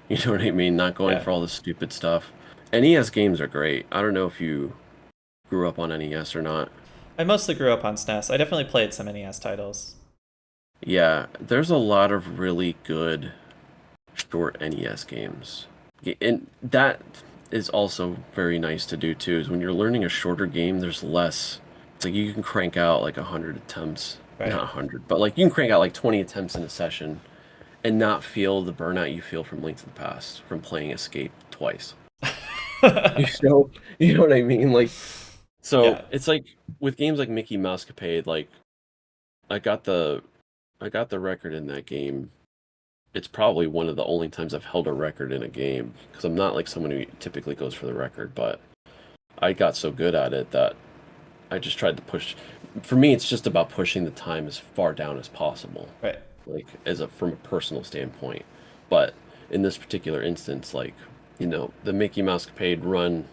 You know what I mean? Not going yeah. for all the stupid stuff. NES games are great. I don't know if you grew up on NES or not. I mostly grew up on SNES. I definitely played some NES titles. Yeah, there's a lot of really good short NES games. And that is also very nice to do too, is when you're learning a shorter game, there's less. It's like you can crank out like 100 attempts. Not Right. 100, but like you can crank out like 20 attempts in a session and not feel the burnout you feel from Link to the Past from playing Escape twice. You know, you know what I mean? Like, so Yeah. it's like with games like Mickey Mouse Capade, like I got the I got the record in that game. It's probably one of the only times I've held a record in a game because I'm not like someone who typically goes for the record, but I got so good at it that I just tried to push. For me, it's just about pushing the time as far down as possible, Right. like as a from a personal standpoint. But in this particular instance, like the Mickey Mouse Capade run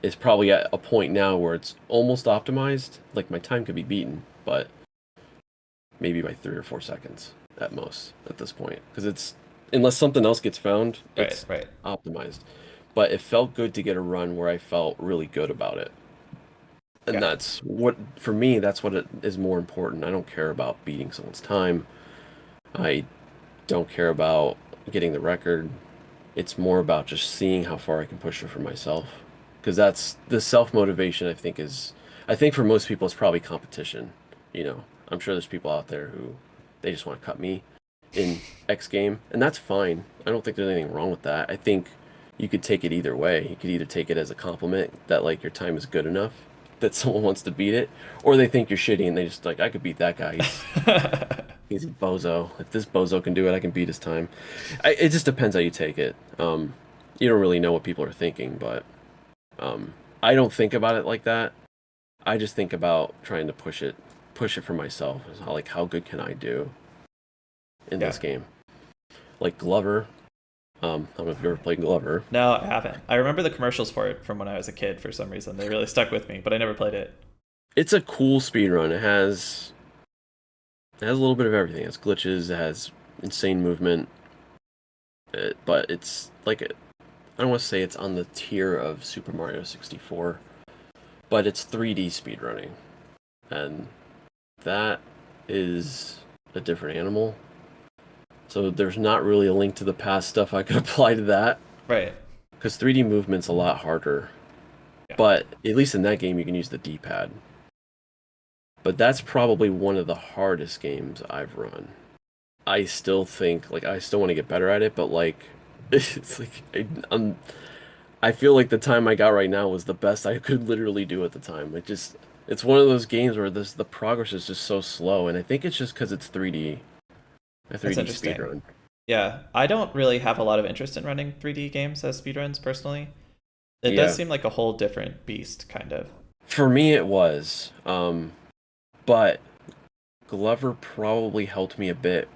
is probably at a point now where it's almost optimized. Like my time could be beaten, but maybe by 3 or 4 seconds at most at this point, because it's unless something else gets found, Right. it's Right. optimized. But it felt good to get a run where I felt really good about it. And Yeah. that's what, for me, that's what it is more important. I don't care about beating someone's time. I don't care about getting the record. It's more about just seeing how far I can push it for myself. Because that's the self motivation, I think for most people, it's probably competition. I'm sure there's people out there who they just want to cut me in X game, and that's fine. I don't think there's anything wrong with that. I think you could take it either way. You could either take it as a compliment that like your time is good enough that someone wants to beat it, or they think you're shitty and they just like I could beat that guy. He's a bozo. If this bozo can do it, I can beat his time. It just depends how you take it. You don't really know what people are thinking, but I don't think about it like that. I just think about trying to push it for myself. Like how good can I do in Yeah. this game? Like Glover. I don't know if you've ever played Glover. No, I haven't. I remember the commercials for it from when I was a kid for some reason. They really stuck with me, but I never played it. It's a cool speed run. It has a little bit of everything. It has glitches. It has insane movement. But it's like I don't want to say it's on the tier of Super Mario 64, but it's 3D speedrunning, and that is a different animal. So there's not really a Link to the Past stuff I could apply to that Right. because 3D movement's a lot harder. Yeah. But at least in that game, you can use the D-pad. But that's probably one of the hardest games I've run. I still think like I still want to get better at it, but like it's like I feel like the time I got right now was the best I could literally do at the time. It's one of those games where the progress is just so slow, and I think it's just because it's 3D, a That's 3D interesting. speedrun. Yeah. I don't really have a lot of interest in running 3D games as speedruns personally. It does Yeah, seem like a whole different beast, kind of. for me it was, but Glover probably helped me a bit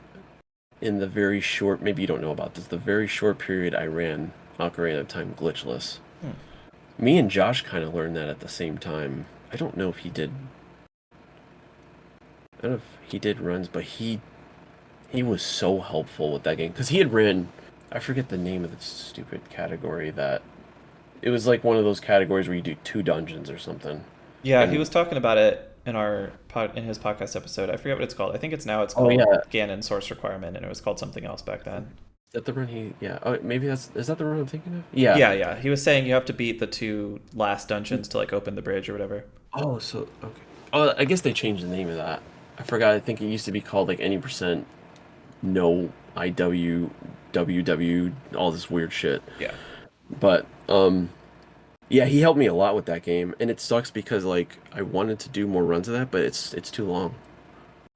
in the very short. Maybe you don't know about this. The very short period I ran Ocarina of Time glitchless. Hmm. Me and Josh kind of learned that at the same time. I don't know if he did. I don't know if he did runs, but he was so helpful with that game because he had ran. I forget the name of the stupid category that it was like one of those categories where you do 2 dungeons or something. Yeah, he And was talking about it in in his podcast episode. I forget what it's called. I think it's oh called yeah, Ganon Source Requirement, and it was called something else back then. is that the run he? Yeah. Oh, maybe that's is that the run I'm thinking of? Yeah. Yeah, yeah. He was saying you have to beat the two last dungeons to like open the bridge or whatever. Oh, so okay. Oh, I guess they changed the name of that. I forgot. I think it used to be called like any percent no IW WW all this weird shit. Yeah. But yeah, he helped me a lot with that game, and it sucks because like I wanted to do more runs of that, but it's too long.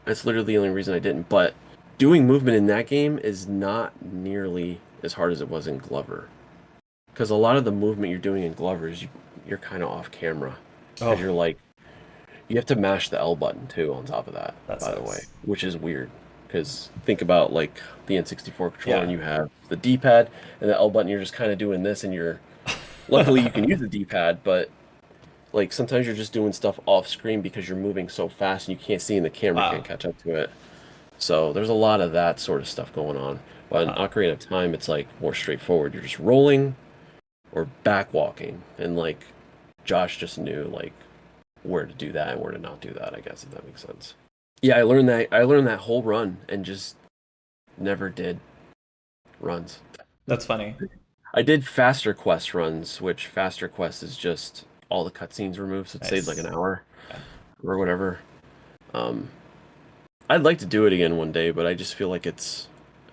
That's literally the only reason I didn't. But doing movement in that game is not nearly as hard as it was in Glover, because a lot of the movement you're doing in Glover is you're kind of off camera, because Oh, you're like you have to mash the L button too on top of that, that by the way, sucks. which is weird. Because think about like the N64 controller, and Yeah. you have the D-pad and the L button. You're just kind of doing this, and you're luckily you can use the D-pad, but like sometimes you're just doing stuff off screen because you're moving so fast and you can't see and the camera can't Wow. catch up to it. So there's a lot of that sort of stuff going on. But in Huh. Ocarina of Time, it's like more straightforward. You're just rolling or back walking, and like Josh just knew like where to do that and where to not do that, I guess, if that makes sense. Yeah, I learned that whole run and just never did runs. That's funny. I did faster quest runs, which faster quest is just all the cutscenes removed, so it saves like an Nice. hour Yeah. or whatever. Um, I'd like to do it again one day, but I just feel like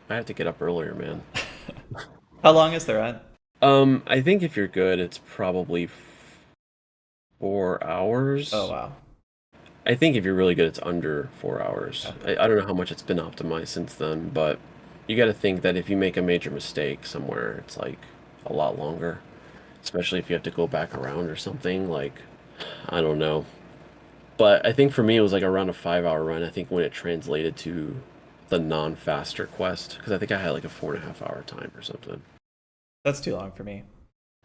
I have to get up earlier, man. How long is the run? I think if you're good, it's probably 4 hours. Oh wow. I think if you're really good, it's under 4 hours. Yeah. I don't know how much it's been optimized since then, but you got to think that if you make a major mistake somewhere, it's like a lot longer, especially if you have to go back around or something. Like, I don't know. But I think for me, it was like around a 5 hour run. I think when it translated to the non-faster quest, because I think I had like a 4.5 hour time or something. That's too long for me.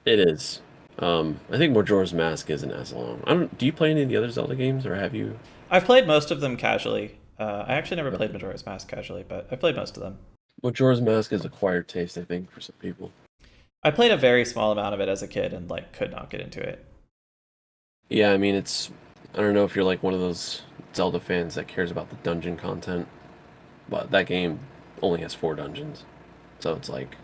It is. I think Majora's Mask isn't as long. I don't. Do you play any of the other Zelda games, or have you? I've played most of them casually. I actually never played Majora's Mask casually, but I've played most of them. Majora's Mask is acquired taste, I think, for some people. I played a very small amount of it as a kid and like could not get into it. Yeah, I mean, it's. I don't know if you're like one of those Zelda fans that cares about the dungeon content, but that game only has 4 dungeons, so it's like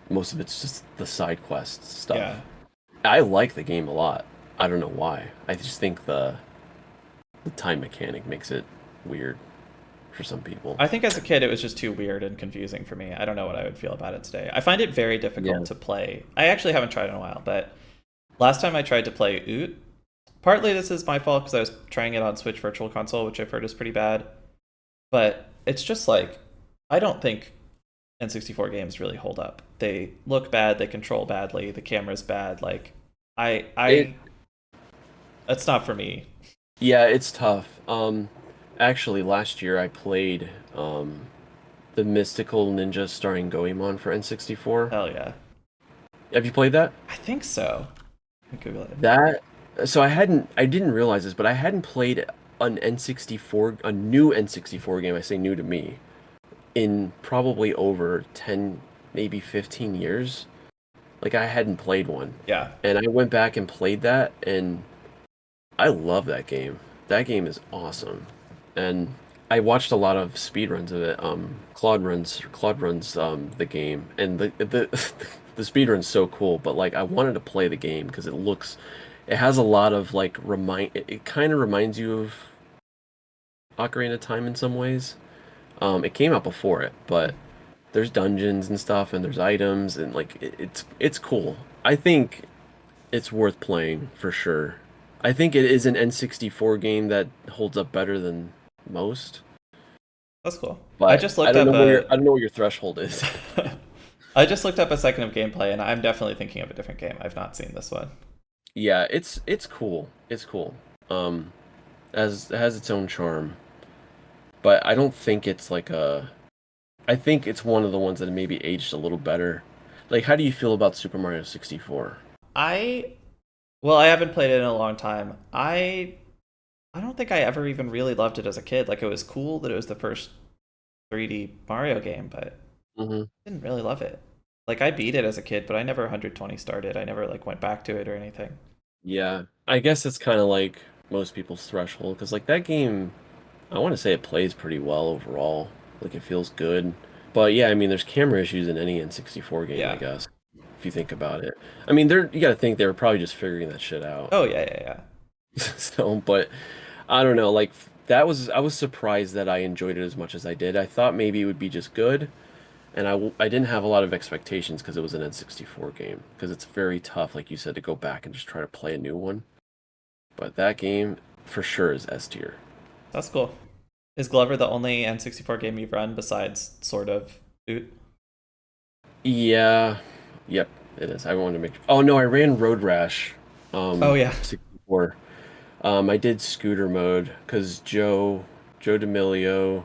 most of it's just the side quest Yeah. stuff. I like the game a lot. I don't know why. I just think the time mechanic makes it weird for some people. I think as a kid it was just too weird and confusing for me. I don't know what I would feel about it today. I find it very difficult Yeah. to play. I actually haven't tried in a while, but last time I tried to play Oot, partly this is my fault because I was trying it on Switch Virtual Console, which I've heard is pretty bad. But it's just like I don't think N64 games really hold up. They look bad, they control badly, the camera's bad. Like I It I that's not for me. Yeah, it's tough. Actually, last year I played the Mystical Ninja starring Goemon for N64. Hell yeah. Have you played that? I think so. Google it. That so I didn't realize this, but I hadn't played an N64 a new N64 game. I say new to me in probably over 10, maybe 15 years. Like I hadn't played one. Yeah. And I went back and played that and I love that game. That game is awesome. And I watched a lot of speedruns of it. Claude runs the game and the the speedrun's so cool, but like I wanted to play the game because it has a lot of like it kind of reminds you of Ocarina of Time in some ways. It came out before it, but there's dungeons and stuff and there's items and like it's cool. I think it's worth playing for sure. I think it is an N64 game that holds up better than most, That's cool. I but just looked up a I don't know what your threshold is. I just looked up a second of gameplay and I'm definitely thinking of a different game. I've not seen this one. Yeah, it's cool. It's cool. As it has its own charm, but I don't think it's like a. I think it's one of the ones that maybe aged a little better. Like, how do you feel about Super Mario 64? I well, I haven't played it in a long time. I don't think I ever even really loved it as a kid. Like it was cool that it was the first 3D Mario game, but Hmm. I didn't really love it. Like I beat it as a kid, but I never 120 started. I never like went back to it or anything. Yeah, I guess it's kind of like most people's threshold because like that game, I want to say it plays pretty well overall. Like it feels good. But yeah, I mean, there's camera issues in any N64 game, I Yeah. guess, if you think about it. I mean, you got to think they were probably just figuring that shit out. Oh yeah, yeah, yeah. So, but I don't know, like I was surprised that I enjoyed it as much as I did. I thought maybe it would be just good, and I didn't have a lot of expectations because it was an N64 game because it's very tough, like you said, to go back and just try to play a new one. But that game for sure is S tier. That's cool. Is Glover the only N64 game you've run besides sort of Oot? Yeah, yep, it is. I wanted to make. Oh no, I ran Road Rash, Oh yeah. 64. I did scooter mode because Joe D'Amelio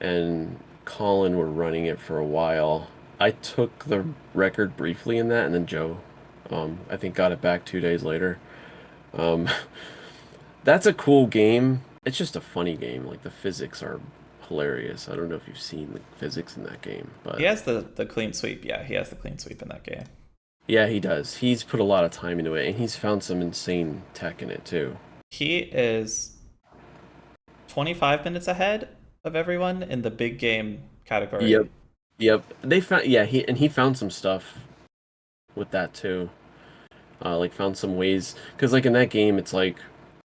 and Colin were running it for a while. I took the record briefly in that, and then Joe, I think, got it back 2 days later. Um, that's a cool game. It's just a funny game. Like the physics are hilarious. I don't know if you've seen the physics in that game, He but has the clean sweep. Yeah, he has the clean sweep in that game. yeah, he does. He's put a lot of time into it, and he's found some insane tech in it too. He is 25 minutes ahead of everyone in the big game category. Yep, yep. They found yeah, he found some stuff with that too. Like found some ways because like in that game it's like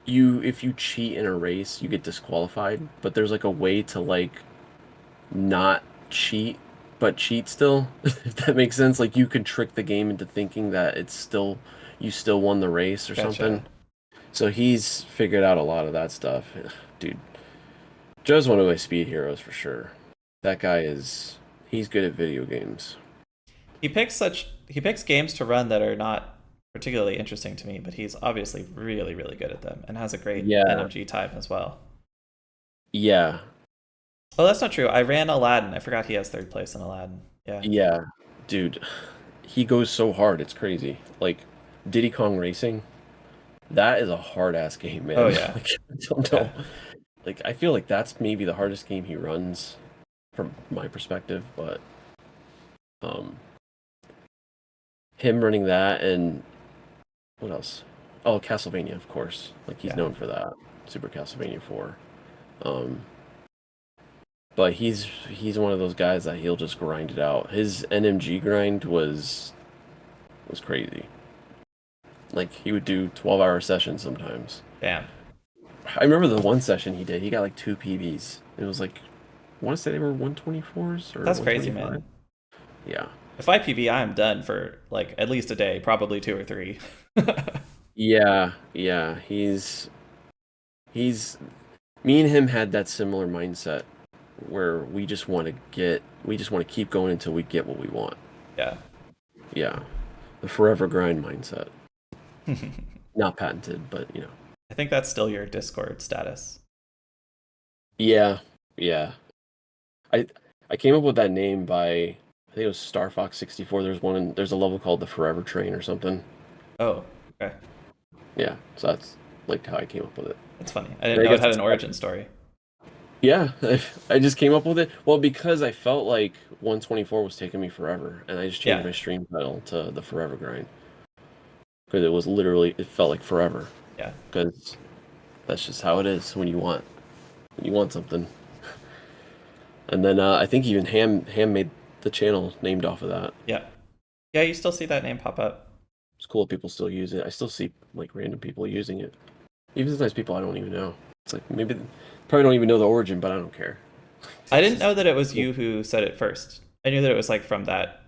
you if you cheat in a race you get disqualified, but there's like a way to like not cheat, but cheat still, if that makes sense. Like you could trick the game into thinking that it's still you still won the race or Gotcha. something. So he's figured out a lot of that stuff. Dude, Joe's one of my speed heroes for sure. That guy is he's good at video games. He picks games to run that are not particularly interesting to me, but he's obviously really, really good at them and has a great Yeah, NMG time as well. yeah, Oh, that's not true. I ran Aladdin. I forgot he has third place in Aladdin. Yeah. yeah. Dude, he goes so hard, it's crazy. Like Diddy Kong Racing, that is a hard ass game, Oh man. yeah. Like I don't Yeah. know. Like I feel like that's maybe the hardest game he runs from my perspective, but um him running that and what else? Oh, Castlevania, of course. Like he's Yeah. known for that. Super Castlevania 4. Um but he's one of those guys that he'll just grind it out. His NMG grind was crazy. Like he would do 12-hour sessions sometimes. Damn. I remember the one session he did. He got like two PBs. It was like I want to say they were 124s or That's crazy, 125. man. Yeah. If I PB, I'm done for like at least a day, probably two or three. Yeah, yeah. He's me and him had that similar mindset where we just want to keep going until we get what we want. Yeah. Yeah. The forever grind mindset. I Not patented, but you know. think that's still your Discord status. Yeah. Yeah. I I came up with that name by I think it was Star Fox 64. There's a level called the Forever Train or something. Oh, okay. Yeah. So that's like how I came up with it. That's funny. I didn't And I know it guess had it's an origin story. yeah, I just came up with it. Well, because I felt like 124 was taking me forever, and I just changed Yeah. my stream title to the Forever Grind because it felt like forever. Yeah. Because that's just how it is when you want something. And then I think even Ham made the channel named off of that. Yeah. Yeah, you still see that name pop up. It's cool if people still use it. I still see like random people using it, even sometimes people I don't even know. It's like maybe probably don't even know the origin, but I don't care. I It's didn't just know that it was cool. you who said it first. I knew that it was like from that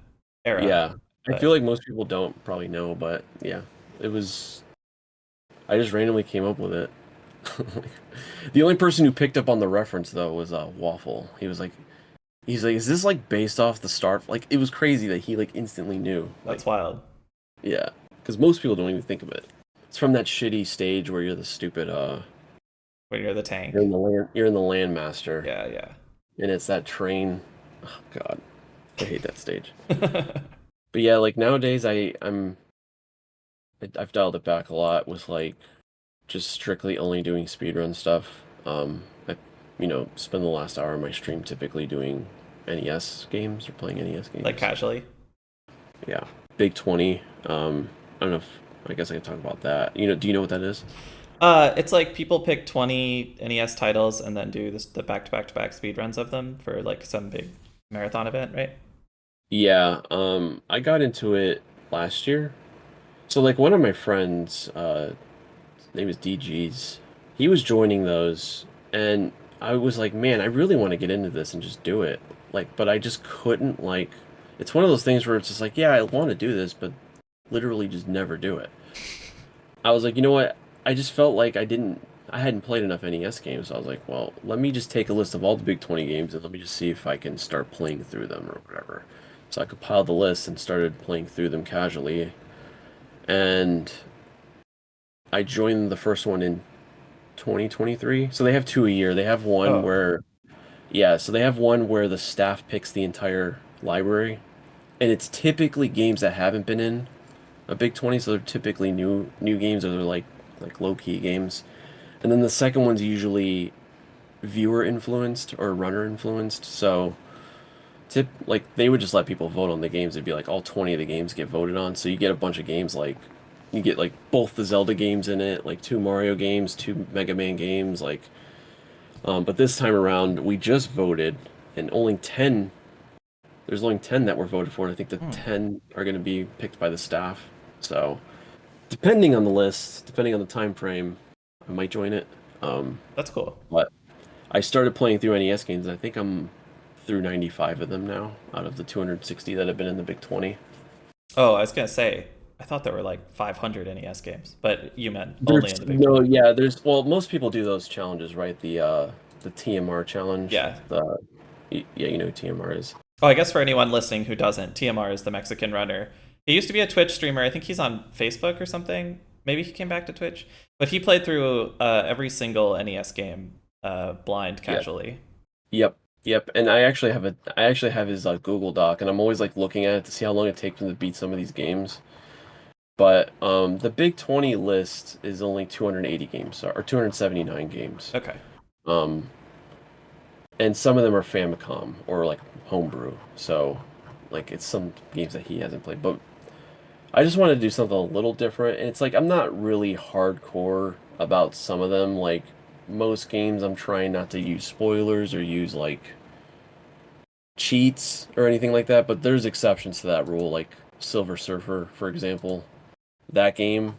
era, Yeah, I feel but like most people don't probably know, but yeah, it was. I just randomly came up with it. The only person who picked up on the reference though was Waffle. He's like, is this like based off the start? Like, it was crazy that he like instantly knew. Like, that's wild. yeah, because most people don't even think of it. It's from that shitty stage where you're the stupid When you're the tank. you're in the landmaster, Yeah, yeah. and it's that train. Oh God, I hate that stage. But yeah, like nowadays I've dialed it back a lot with like just strictly only doing speedrun stuff. I, spend the last hour of my stream typically doing NES games or playing NES Like games. casually. Yeah, Big 20. I don't know if I guess I can talk about that. Do you know what that is? It's like people pick 20 NES titles and then do the back to back to back speed runs of them for like some big marathon event, right? Yeah, I got into it last year. So like one of my friends, his name is DG's. He was joining those, and I was like, man, I really want to get into this and just do it. Like, but I just couldn't like. It's one of those things where it's just like, yeah, I want to do this, but literally just never do it. I was like, you know what? I just felt like I hadn't played enough NES games. So I was like, well, let me just take a list of all the big 20 games and let me just see if I can start playing through them or whatever. So I compiled the list and started playing through them casually, and I joined the first one in 2023. So they have two a year. They have one Oh, where, yeah, so they have one where the staff picks the entire library, and it's typically games that haven't been in a Big 20, so they're typically new games or they're like low key games. And then the second one's usually viewer influenced or runner influenced. So like they would just let people vote on the games. It'd be like all 20 of the games get voted on. So you get a bunch of games like you get like both the Zelda games in it, like two Mario games, two Mega Man games, like but this time around we just voted and only 10 there's only 10 that were voted for, and I think the hmm. 10 are going to be picked by the staff. So, depending on the list, depending on the time frame, I might join it. Um, That's cool. but I started playing through NES games. I think I'm through 95 of them now out of the 260 that have been in the Big 20. Oh, I was gonna say, I thought there were like 500 NES games, but you meant only in There's the Big no, 20. yeah, there's well, most people do those challenges, right? The TMR challenge. Yeah. Yeah, you know who TMR is. Oh, I guess for anyone listening who doesn't, TMR is the Mexican runner. He used to be a Twitch streamer. I think he's on Facebook or something. Maybe he came back to Twitch, but he played through every single NES game blind Yeah. casually. Yep. Yep. And I actually have his Google Doc, and I'm always like looking at it to see how long it takes him to beat some of these games. But the Big 20 list is only 280 games or 279 games. Okay. Um, and some of them are Famicom or like homebrew. So like it's some games that he hasn't played. But I just wanted to do something a little different. And it's like I'm not really hardcore about some of them. Like most games, I'm trying not to use spoilers or use like cheats or anything like that. But there's exceptions to that rule, like Silver Surfer, for example. That game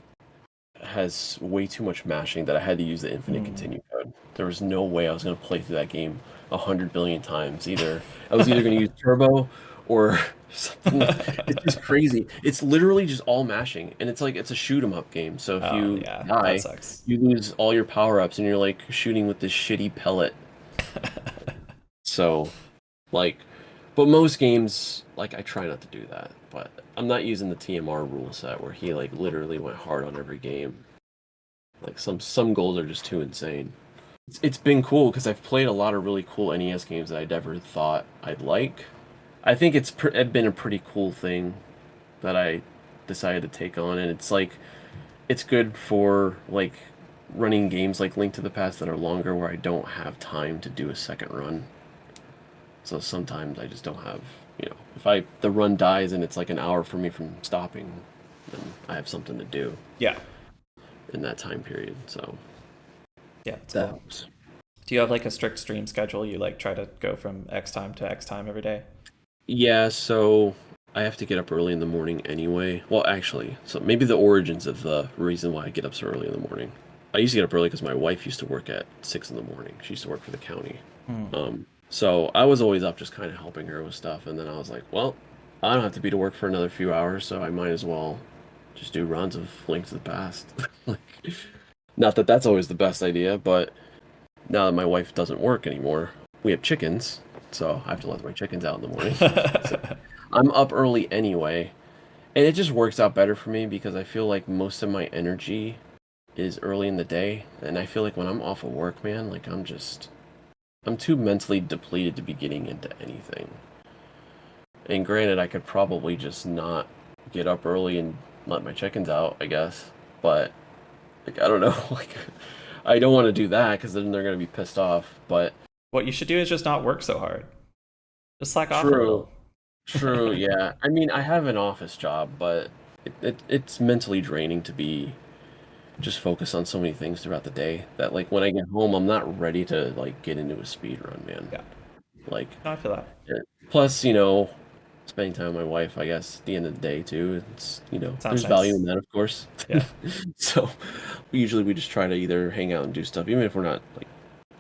has way too much mashing that I had to use the infinite Hmm. continue code. There was no way I was going to play through that game 100 billion times. Either I was either going to use turbo or something. It's just crazy. It's literally just all mashing, and it's like it's a shoot 'em up game. So if Oh you yeah, that die, sucks. you lose all your power ups, and you're like shooting with this shitty pellet. So like, but most games, like I try not to do that. But I'm not using the TMR rule set where he like literally went hard on every game. Like some goals are just too insane. It's been cool because I've played a lot of really cool NES games that I never thought I'd like. I think it's been a pretty cool thing that I decided to take on, and it's like it's good for like running games like Link to the Past that are longer where I don't have time to do a second run. So sometimes I just don't have, if I the run dies and it's like an hour for me from stopping, then I have something to do Yeah, in that time period. So yeah, it's that cool. helps. Do you have like a strict stream schedule? You like try to go from X time to X time every day? Yeah, so I have to get up early in the morning anyway. Well, actually, so maybe the origins of the reason why I get up so early in the morning. I used to get up early because my wife used to work at 6 in the morning. She used to work for the county. Hmm. So I was always up just kind of helping her with stuff. And then I was like, well, I don't have to be to work for another few hours, so I might as well just do runs of Link to the Past. Like, not that that's always the best idea, but now that my wife doesn't work anymore, we have chickens, so I have to let my chickens out in the morning. So I'm up early anyway, and it just works out better for me because I feel like most of my energy is early in the day, and I feel like when I'm off of work, man, like I'm too mentally depleted to be getting into anything. And granted, I could probably just not get up early and let my chickens out, I guess, but like I don't know, like I don't want to do that because then they're gonna be pissed off. But What you should do is just not work so hard. Just slack off a true, little. true, yeah. I mean, I have an office job, but it's mentally draining to be just focused on so many things throughout the day that like when I get home, I'm not ready to like get into a speed run, man. Yeah, Like, no, I feel that. eh, plus, spending time with my wife, I guess, at the end of the day too, Sounds there's value nice. in that, of course. Yeah. So, usually we just try to either hang out and do stuff, even if we're not like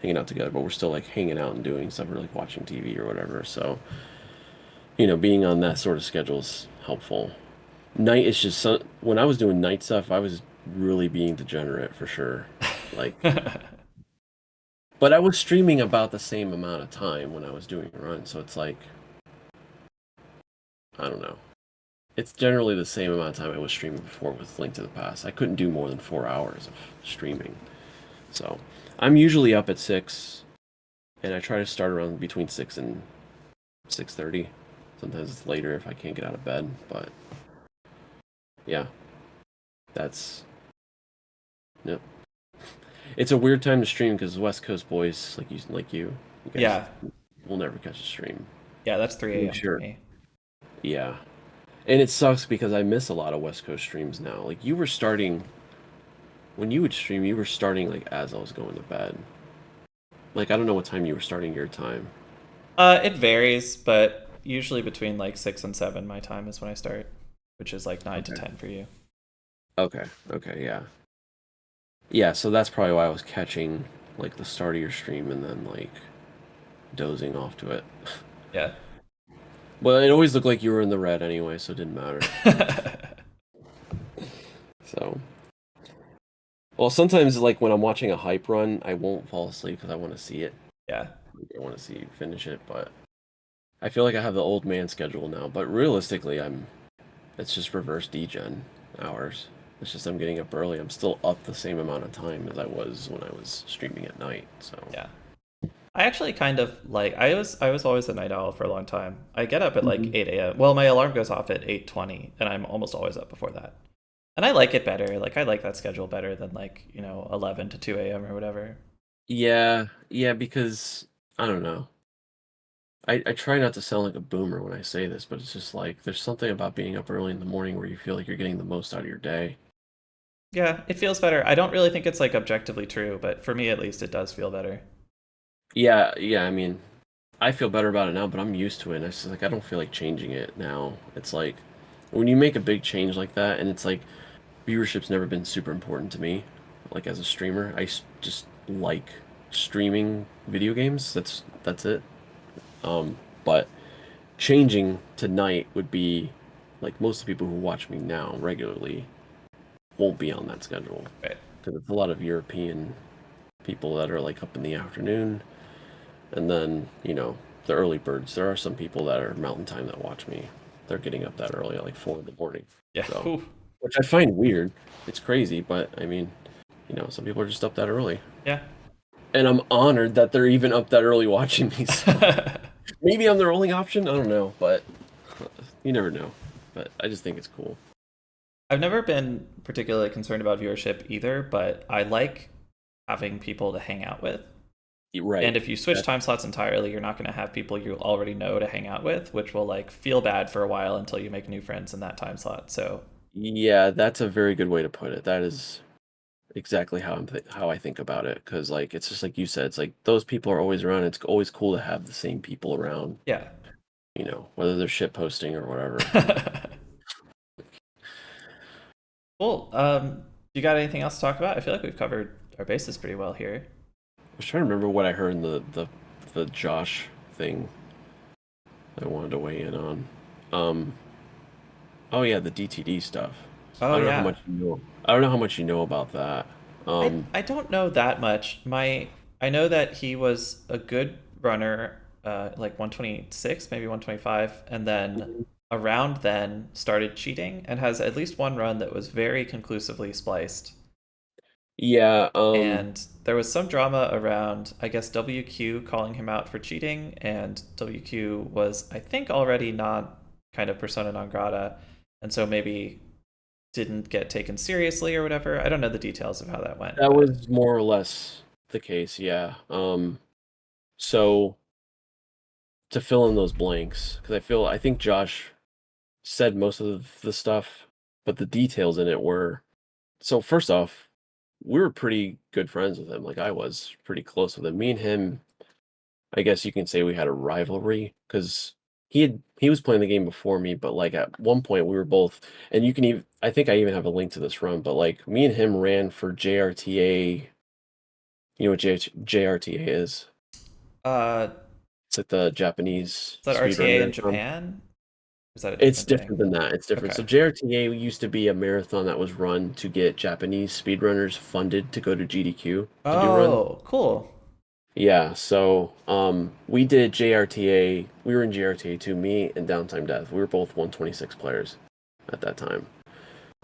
hanging out together, but we're still like hanging out and doing stuff or like watching TV or whatever. So, being on that sort of schedule is helpful. Night is just when I was doing night stuff, I was really being degenerate for sure. Like, but I was streaming about the same amount of time when I was doing a run, so it's like, I don't know. It's generally the same amount of time I was streaming before with Link to the Past. I couldn't do more than 4 hours of streaming. So I'm usually up at 6, and I try to start around between 6 and 6:30. Sometimes it's later if I can't get out of bed, but yeah, that's yep. It's a weird time to stream because West Coast boys you guys Yeah, will never catch a stream. yeah, that's 3 Make a.m. for sure. me. Yeah. And it sucks because I miss a lot of West Coast streams now. Like you were starting when you would stream, you were starting like as I was going to bed. Like I don't know what time you were starting your time. It varies, but usually between like 6 and 7, my time is when I start, which is like 9 to 10 for you. Okay. Okay, yeah. Yeah, so that's probably why I was catching like the start of your stream and then like dozing off to it. Yeah. But it always looked like you were in the red anyway, so it didn't matter. So, well, sometimes like when I'm watching a hype run, I won't fall asleep because I want to see it. Yeah. I want to see you finish it, but I feel like I have the old man schedule now. But realistically, it's just reverse degen hours. It's just I'm getting up early. I'm still up the same amount of time as I was when I was streaming at night. So, Yeah. I actually kind of like I was always a night owl for a long time. I get up at like Mhm. 8 a.m. Well, my alarm goes off at 8:20 and I'm almost always up before that. And I like it better. Like I like that schedule better than like, 11 to 2 a.m. or whatever. Yeah, yeah, because I don't know. I try not to sound like a boomer when I say this, but it's just like there's something about being up early in the morning where you feel like you're getting the most out of your day. Yeah, it feels better. I don't really think it's like objectively true, but for me at least it does feel better. Yeah, yeah, I mean, I feel better about it now, but I'm used to it. And it's just like I don't feel like changing it now. It's like when you make a big change like that, and it's like viewership's never been super important to me. Like as a streamer, just like streaming video games. That's it. But changing to night would be like most of the people who watch me now regularly won't be on that schedule Right. because it's a lot of European people that are like up in the afternoon, and then the early birds. There are some people that are mountain time that watch me. They're getting up that early at like 4 in the morning. Yeah. So, Whew. which I find weird. It's crazy, but I mean, some people are just up that early. Yeah. And I'm honored that they're even up that early watching me. So maybe I'm their only option. I don't know, but you never know. But I just think it's cool. I've never been particularly concerned about viewership either, but I like having people to hang out with. Right. And if you switch time slots entirely, you're not going to have people you already know to hang out with, which will like feel bad for a while until you make new friends in that time slot. So, Yeah, that's a very good way to put it. That is exactly how I think about it. Because like it's just like you said, it's like those people are always around. It's always cool to have the same people around. yeah. Whether they're shit posting or whatever. Cool. You got anything else to talk about? I feel like we've covered our bases pretty well here. I was trying to remember what I heard in the Josh thing I wanted to weigh in on. Um, oh yeah, the DTD stuff. I Oh don't know how yeah. much you know. I don't know how much you know about that. I don't know that much. I know that he was a good runner, like 126, maybe 125, and then around then started cheating and has at least one run that was very conclusively spliced. Yeah, And there was some drama around, I guess, WQ calling him out for cheating, and WQ was, I think, already not kind of persona non grata, and so maybe didn't get taken seriously or whatever. I don't know the details of how that went, that but was more or less the case, yeah. So to fill in those blanks, because I think Josh said most of the stuff, but the details in it were so first off, we were pretty good friends with him. Like I was pretty close with him. Me and him, I guess you can say we had a rivalry because he was playing the game before me, but like at one point we were both, and you can even I think I even have a link to this run, but like me and him ran for JRTA. You know what JRTA is? uh, It's like the Japanese is that speedrun RTA in marathon. Japan? Is that a It's different thing? different than that. It's different. So Okay. JRTA used to be a marathon that was run to get Japanese speedrunners funded to go to GDQ to do runs. Oh, cool. Yeah, so we did JRTA. We were in JRTA too, me and Downtime Death. We were both 126 players at that time.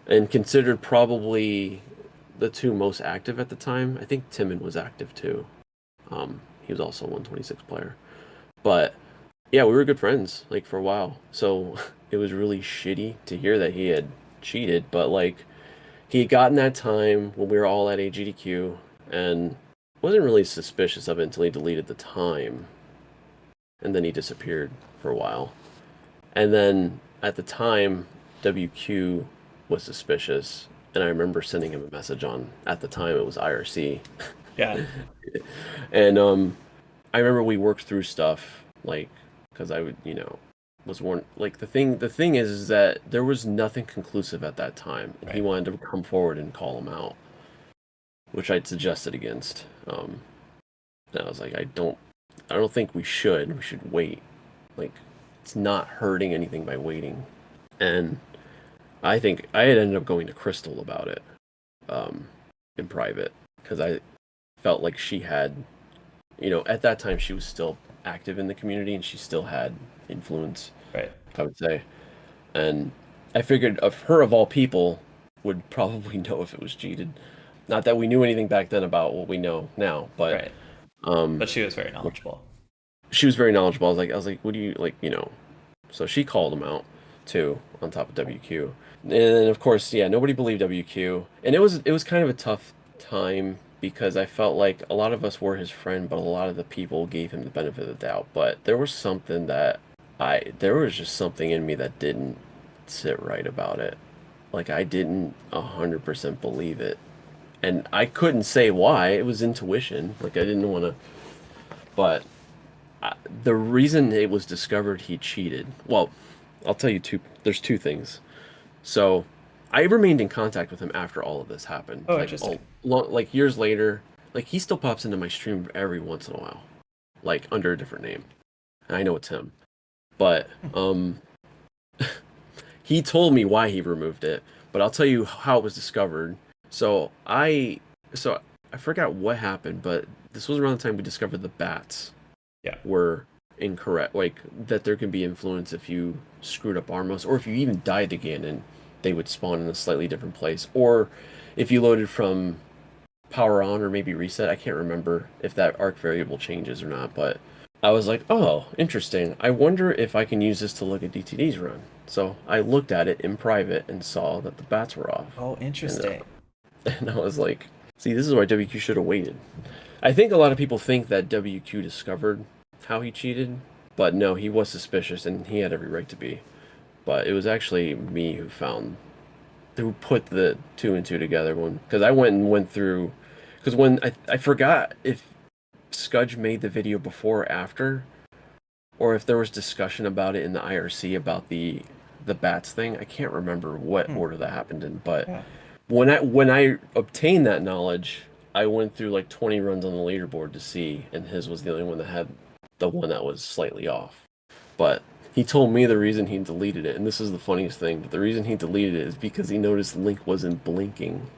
And considered probably the two most active at the time. I think Timon was active too. He was also a 126 player. But yeah, we were good friends like for a while. So it was really shitty to hear that he had cheated, but like he had gotten that time when we were all at AGDQ and wasn't really suspicious of it until he deleted the time. And then he disappeared for a while. And then at the time, WQ was suspicious. And I remember sending him a message on, at the time it was IRC. Yeah. And I remember we worked through stuff like because I would, was one like the thing is that there was nothing conclusive at that time and he Right. wanted to come forward and call him out, which I'd suggested against. And I was like, I don't think we should. We should wait Like, it's not hurting anything by waiting. And I think I had ended up going to Crystal about it, um, in private, because I felt like she had, at that time she was still active in the community and she still had influence, Right. I would say. And I figured of her of all people would probably know if it was cheated. Not that we knew anything back then about what we know now, but Right. um, But she was very knowledgeable. she was very knowledgeable. I was like, what do you like? So she called him out too, on top of WQ. And then of course, yeah, nobody believed WQ, and it was kind of a tough time because I felt like a lot of us were his friend, but a lot of the people gave him the benefit of the doubt. But there was just something in me that didn't sit right about it. Like I didn't 100% believe it, and I couldn't say why. It was intuition. Like I didn't want to, but the reason it was discovered he cheated. Well, I'll tell you two. There's two things. So, I remained in contact with him after all of this happened. Oh, Like interesting. like years later, like he still pops into my stream every once in a while, like under a different name. And I know it's him, but Hmm. he told me why he removed it. But I'll tell you how it was discovered. So so I forgot what happened, but this was around the time we discovered the bats Yeah. were incorrect, like that there can be influence if you screwed up Armos, or if you even died to Ganon, they would spawn in a slightly different place, or if you loaded from power on or maybe reset. I can't remember if that arc variable changes or not, but I was like, oh, interesting. I wonder if I can use this to look at DTD's run. So I looked at it in private and saw that the bats were off, Oh, and interesting. and I was like, see, this is why WQ should have waited. I think a lot of people think that WQ discovered how he cheated, but no, he was suspicious and he had every right to be. But it was actually me who put the two and two together because I went through, because when I forgot if Scudge made the video before or after, or if there was discussion about it in the IRC about the bats thing. I can't remember what Hmm. order that happened in, but Yeah. when I obtained that knowledge, I went through like 20 runs on the leaderboard to see, and his was the only one that had the one that was slightly off. But he told me the reason he deleted it, and this is the funniest thing, but the reason he deleted it is because he noticed Link wasn't blinking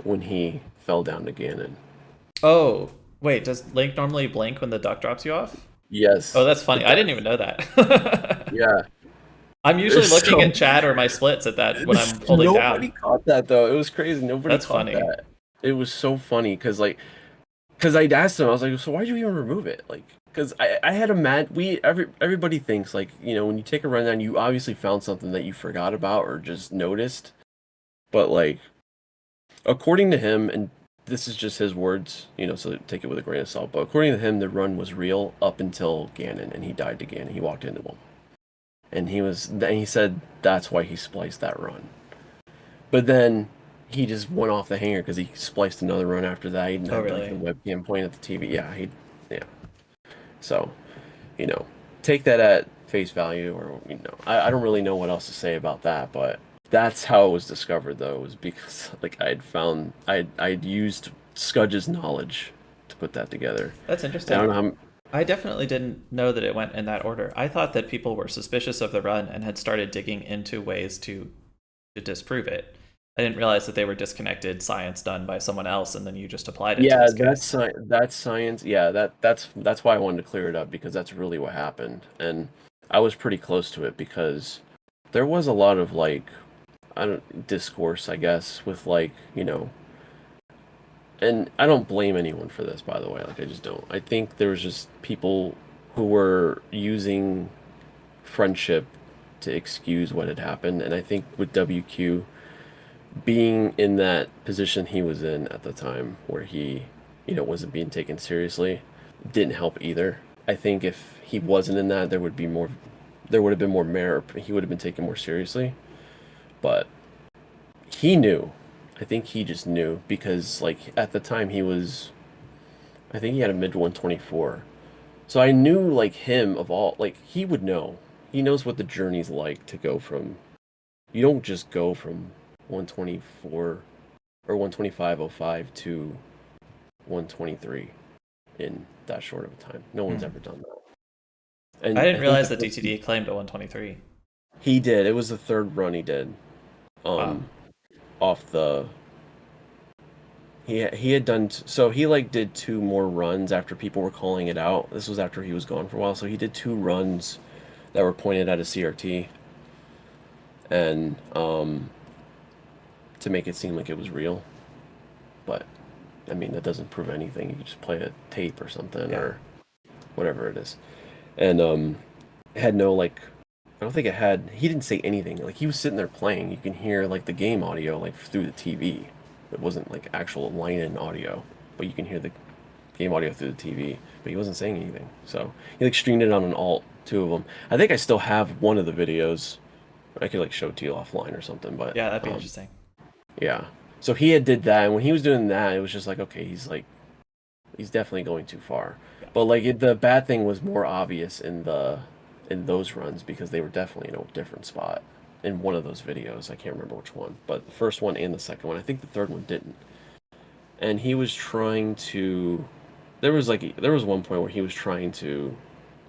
when he fell down to Ganon. Oh, wait. Does Link normally blink when the duck drops you off? Oh, Yes, that's funny. it I didn't does. even know that. Yeah. I'm usually looking So at chat or my splits at that when I'm holding nobody down. caught that though. It was crazy. Nobody That's caught funny. that. It was so funny because I'd asked him, I was like, so why'd you even remove it? Like, because I had a mad, everybody thinks like, when you take a rundown, you obviously found something that you forgot about or just noticed. But like, according to him, and this is just his words, so take it with a grain of salt. But according to him, the run was real up until Ganon, and he died to Ganon. He walked into him, and he said that's why he spliced that run. But then he just went off the hanger because he spliced another run after that. He Oh, had like the really? webcam pointing at the TV. Yeah. So, you know, take that at face value, or I don't really know what else to say about that, but that's how it was discovered, though, was because like I'd used Scudge's knowledge to put that together. That's And I don't interesting. know how. I definitely didn't know that it went in that order. I thought that people were suspicious of the run and had started digging into ways to disprove it. I didn't realize that they were disconnected science done by someone else, and then you just applied it to Yeah, this case. that's science. Yeah, that's why I wanted to clear it up because that's really what happened, and I was pretty close to it because there was a lot of like I don't discourse, I guess, with like and I don't blame anyone for this, by the way. Like I just don't. I think there was just people who were using friendship to excuse what had happened, and I think with WQ being in that position he was in at the time where he, wasn't being taken seriously, didn't help either. I think if he wasn't in that, there would have been more merit. He would have been taken more seriously. But he knew. I think he just knew because, like, at the time I think he had a mid 124. So I knew, like, him of all, like, he would know. He knows what the journey's like to go from, you don't just go from 124 or 125.05 to 123 in that short of a time. No one's Hmm. ever done that. I And didn't I think the realize that first DTD claimed a 123. he did. It was the third run he did. Wow. Um, off the he had done so he like did two more runs after people were calling it out. This was after he was gone for a while, so he did two runs that were pointed at a CRT and to make it seem like it was real. But I mean that doesn't prove anything. You can just play a tape or something Yeah. or whatever it is. And it had no like I don't think it had he didn't say anything. Like he was sitting there playing. You can hear like the game audio like through the TV. It wasn't like actual line in audio, but you can hear the game audio through the TV, but he wasn't saying anything. So he like streamed it on an alt, two of them. I think I still have one of the videos. I could like show it to you offline or something, but Yeah, that'd be interesting. yeah. So he had did that, and when he was doing that, it was just like, okay, he's definitely going too far. Yeah. But like the bad thing was more obvious in those runs because they were definitely in a different spot in one of those videos. I can't remember which one, but the first one and the second one. I think the third one didn't. And he was trying to there was one point where he was trying to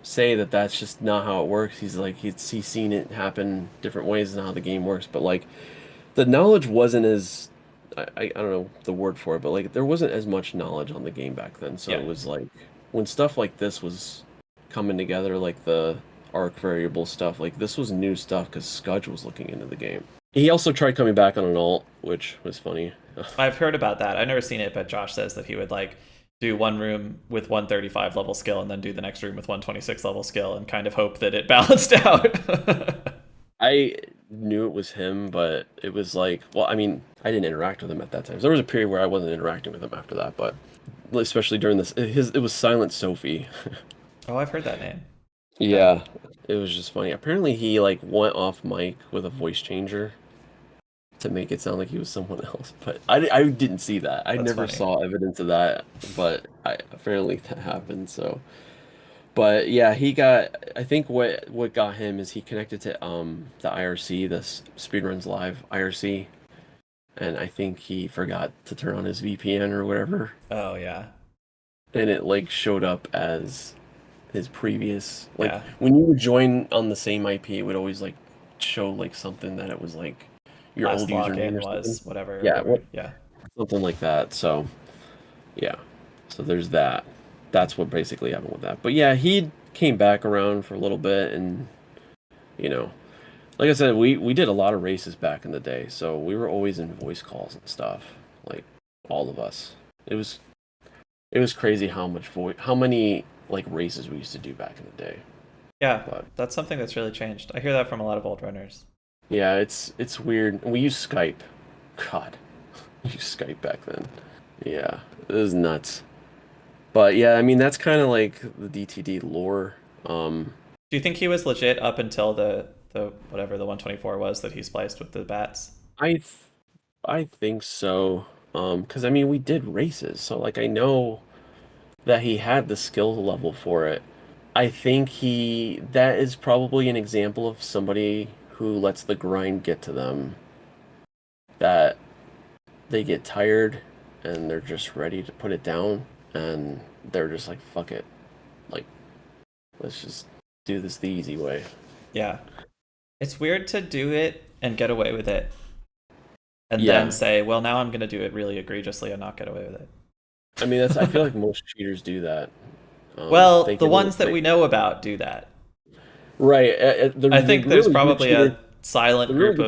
say that that's just not how it works. He's like he's seen it happen different ways than how the game works, but like the knowledge wasn't as I don't know the word for it, but like there wasn't as much knowledge on the game back then. So Yeah. it was like when stuff like this was coming together, like the arc variable stuff, like this was new stuff because Scudge was looking into the game. He also tried coming back on an alt, which was funny. I've heard about that. I've never seen it, but Josh says that he would like do one room with 135 level skill and then do the next room with 126 level skill and kind of hope that it balanced out. I knew it was him, but it was like, well, I mean, I didn't interact with him at that time. So there was a period where I wasn't interacting with him after that, but especially during this, it was Silent Sophie. Oh, I've heard that name. Okay. Yeah, it was just funny. Apparently, he like went off mic with a voice changer to make it sound like he was someone else, but I didn't see that. I That's never funny. saw evidence of that, but apparently that happened. So, but yeah, he got. I think what got him is he connected to the IRC, the Speedruns Live IRC, and I think he forgot to turn on his VPN or whatever, Oh, yeah. and it like showed up as his previous like Yeah. when you would join on the same IP, it would always like show like something that it was like your Last old username login or something. was whatever or Yeah, whatever. what Yeah. something like that. So yeah, so there's that. That's what basically happened with that. But yeah, he came back around for a little bit, and you know, like I said, we did a lot of races back in the day, so we were always in voice calls and stuff, like all of us. It was it was crazy how much how many like races we used to do back in the day. Yeah. But That's something that's really changed. I hear that from a lot of old runners. yeah, it's weird. We use Skype. God, we used Skype back then. Yeah, it was nuts. But yeah, I mean that's kind of like the DTD lore. Um, Do you think he was legit up until the whatever the 124 was that he spliced with the bats? I th I think so. Because I mean we did races, so like I know that he had the skill level for it. I think he that is probably an example of somebody who lets the grind get to them, that they get tired and they're just ready to put it down and they're just like fuck it. Like let's just do this the easy way. Yeah. It's weird to do it and get away with it and then Yeah. say, well, now I'm going to do it really egregiously and not get away with it. I mean that's I feel like most cheaters do that. Well, They the can ones that we know about do that. right. I The think there's really good probably a cheater, the silent really group good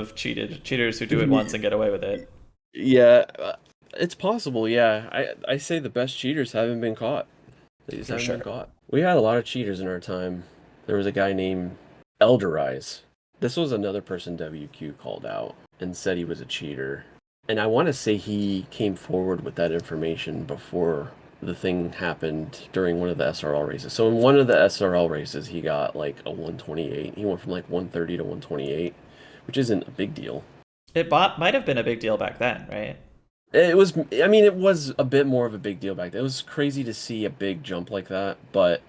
of cheaters who do it once and get away with it. yeah, it's possible. Yeah, I say the best cheaters haven't been caught. They just For haven't been sure. caught. We had a lot of cheaters in our time. There was a guy named Elderize. This was another person WQ called out and said he was a cheater. And I want to say he came forward with that information before the thing happened during one of the SRL races. So in one of the SRL races, he got like a 128. He went from like 130 to 128, which isn't a big deal. Might have been a big deal back then, right? It was, I mean, it was a bit more of a big deal back then. It was crazy to see a big jump like that, but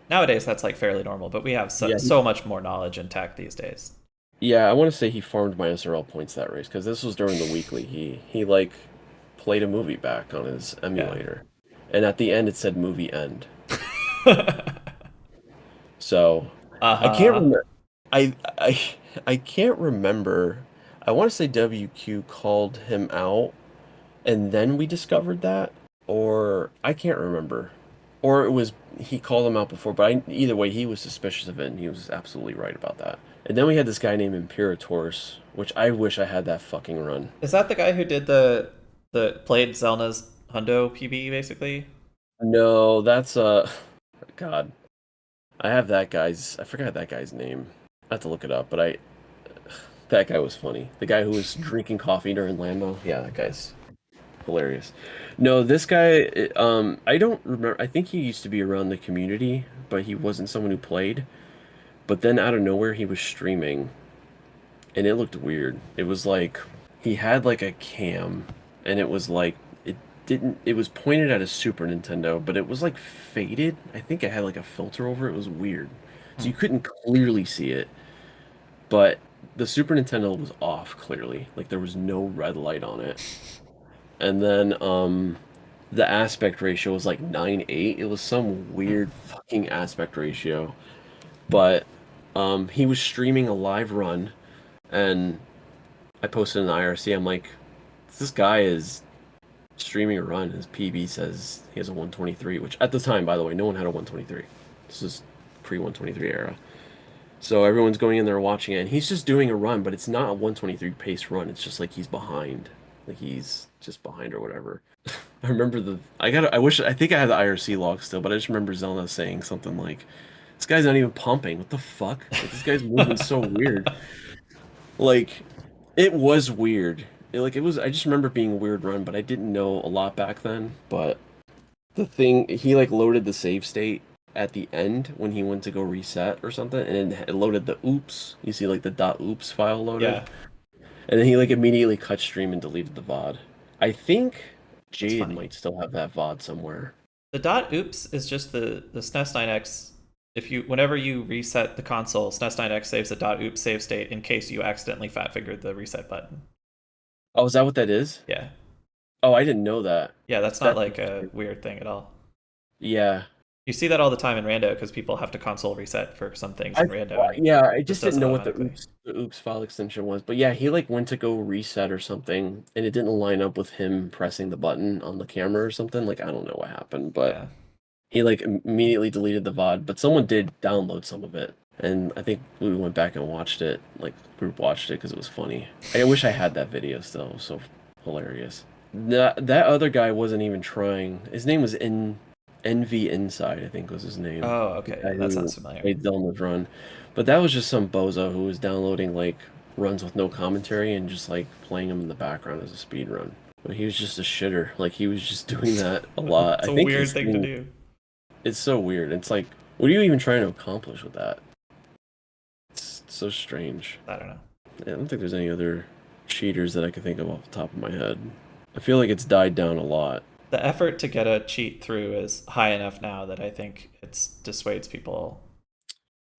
Nowadays, that's like fairly normal, but we have yeah, so much more knowledge and tech these days. yeah, I want to say he farmed my SRL points that race because this was during the weekly. He like played a movie back on his Yeah. emulator, and at the end it said movie end. So I can't Uh-huh. remember. I I can't remember. I want to say WQ called him out, and then we discovered that, or I can't remember, or it was he called him out before. But either way, he was suspicious of it, and he was absolutely right about that. And then we had this guy named Imperators, which I wish I had that fucking run. Is that the guy who did the played Zelna's Hundo PB basically? No, that's God. I have that guy's. I forgot that guy's name. I have to look it up, but I that guy was funny. The guy who was drinking coffee during Lambo. Yeah, that guy's hilarious. No, this guy, I don't remember. I think he used to be around the community, but he wasn't someone who played. But then out of nowhere, he was streaming, and it looked weird. It was like he had like a cam, and it was like it didn't. It was pointed at a Super Nintendo, but it was like faded. I think it had like a filter over it. It was weird, so Hmm. you couldn't clearly see it. But the Super Nintendo was off clearly. Like there was no red light on it. And then the aspect ratio was like 9:8. It was some weird fucking aspect ratio. But he was streaming a live run and I posted in the IRC. I'm like, this guy is streaming a run. His PB says he has a 123, which at the time, by the way, no one had a 123. This is pre 123 era. So everyone's going in there watching it, and he's just doing a run, but it's not a 123 pace run. It's just like he's behind, like he's just behind or whatever. I remember I wish, I think I have the IRC log still, but I just remember Zelda saying something like, this guy's not even pumping. What the fuck? Like, this guy's moving so weird. Like, it was weird. I just remember it being a weird run, but I didn't know a lot back then. But the thing, he like loaded the save state at the end when he went to go reset or something, and it loaded the oops. You see like the .oops file loaded, Yeah, and then he like immediately cut stream and deleted the VOD. I think that's Jaded funny. might still have that VOD somewhere. The dot oops is just the SNES 9X. If you whenever you reset the console, SNES 9X saves a dot oops save state in case you accidentally fat fingered the reset button. Oh, is that what that is? Yeah. Oh, I didn't know that. Yeah, that's not That's like a interesting. weird thing at all. Yeah. You see that all the time in Rando because people have to console reset for some things I in Rando and yeah, I just just does didn't it know what automatically. the oops file extension was. But yeah, he like went to go reset or something and it didn't line up with him pressing the button on the camera or something. Like I don't know what happened, but Yeah. he like immediately deleted the VOD, but someone did download some of it. And I think we went back and watched it, like group watched it because it was funny. I wish I had that video still. It was so hilarious. That other guy wasn't even trying. His name was Envy Inside, I think was his name. Oh, The okay. guy Yeah, that sounds who familiar. played Zelda's run. But that was just some bozo who was downloading like runs with no commentary and just like playing them in the background as a speed run. But he was just a shitter. Like he was just doing that a lot. It's I a think weird his thing to thing, do. it's so weird. It's like, what are you even trying to accomplish with that? It's so strange. I don't know. I don't think there's any other cheaters that I can think of off the top of my head. I feel like it's died down a lot. The effort to get a cheat through is high enough now that I think it dissuades people.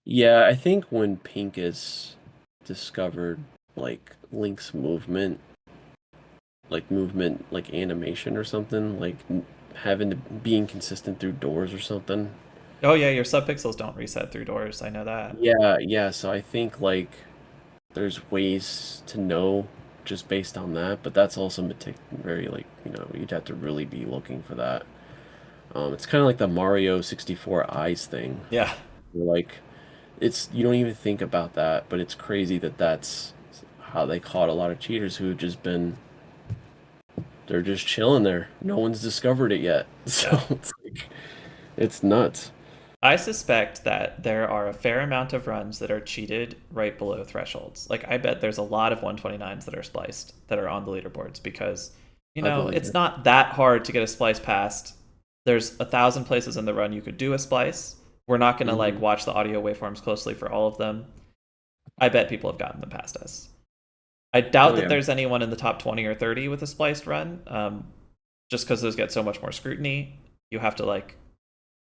Yeah, I think when Pincus discovered like Link's movement, like animation or something, like having to being consistent through doors or something. Oh yeah, your subpixels don't reset through doors. I know that. Yeah, yeah, so I think like there's ways to know just based on that, but that's also very like, you'd have to really be looking for that. It's kind of like the Mario 64 eyes thing. Yeah, Like it's you don't even think about that, but it's crazy that that's how they caught a lot of cheaters who have just been they're just chilling there. No one's discovered it yet. So yeah. it's like it's nuts. I suspect that there are a fair amount of runs that are cheated right below thresholds. Like I bet there's a lot of 129s that are spliced that are on the leaderboards because I believe it's it. not that hard to get a splice past. There's 1,000 places in the run you could do a splice. We're not going to like Hmm. watch the audio waveforms closely for all of them. I bet people have gotten them past us. I doubt Oh that yeah. there's anyone in the top 20 or 30 with a spliced run, just because those get so much more scrutiny. You have to like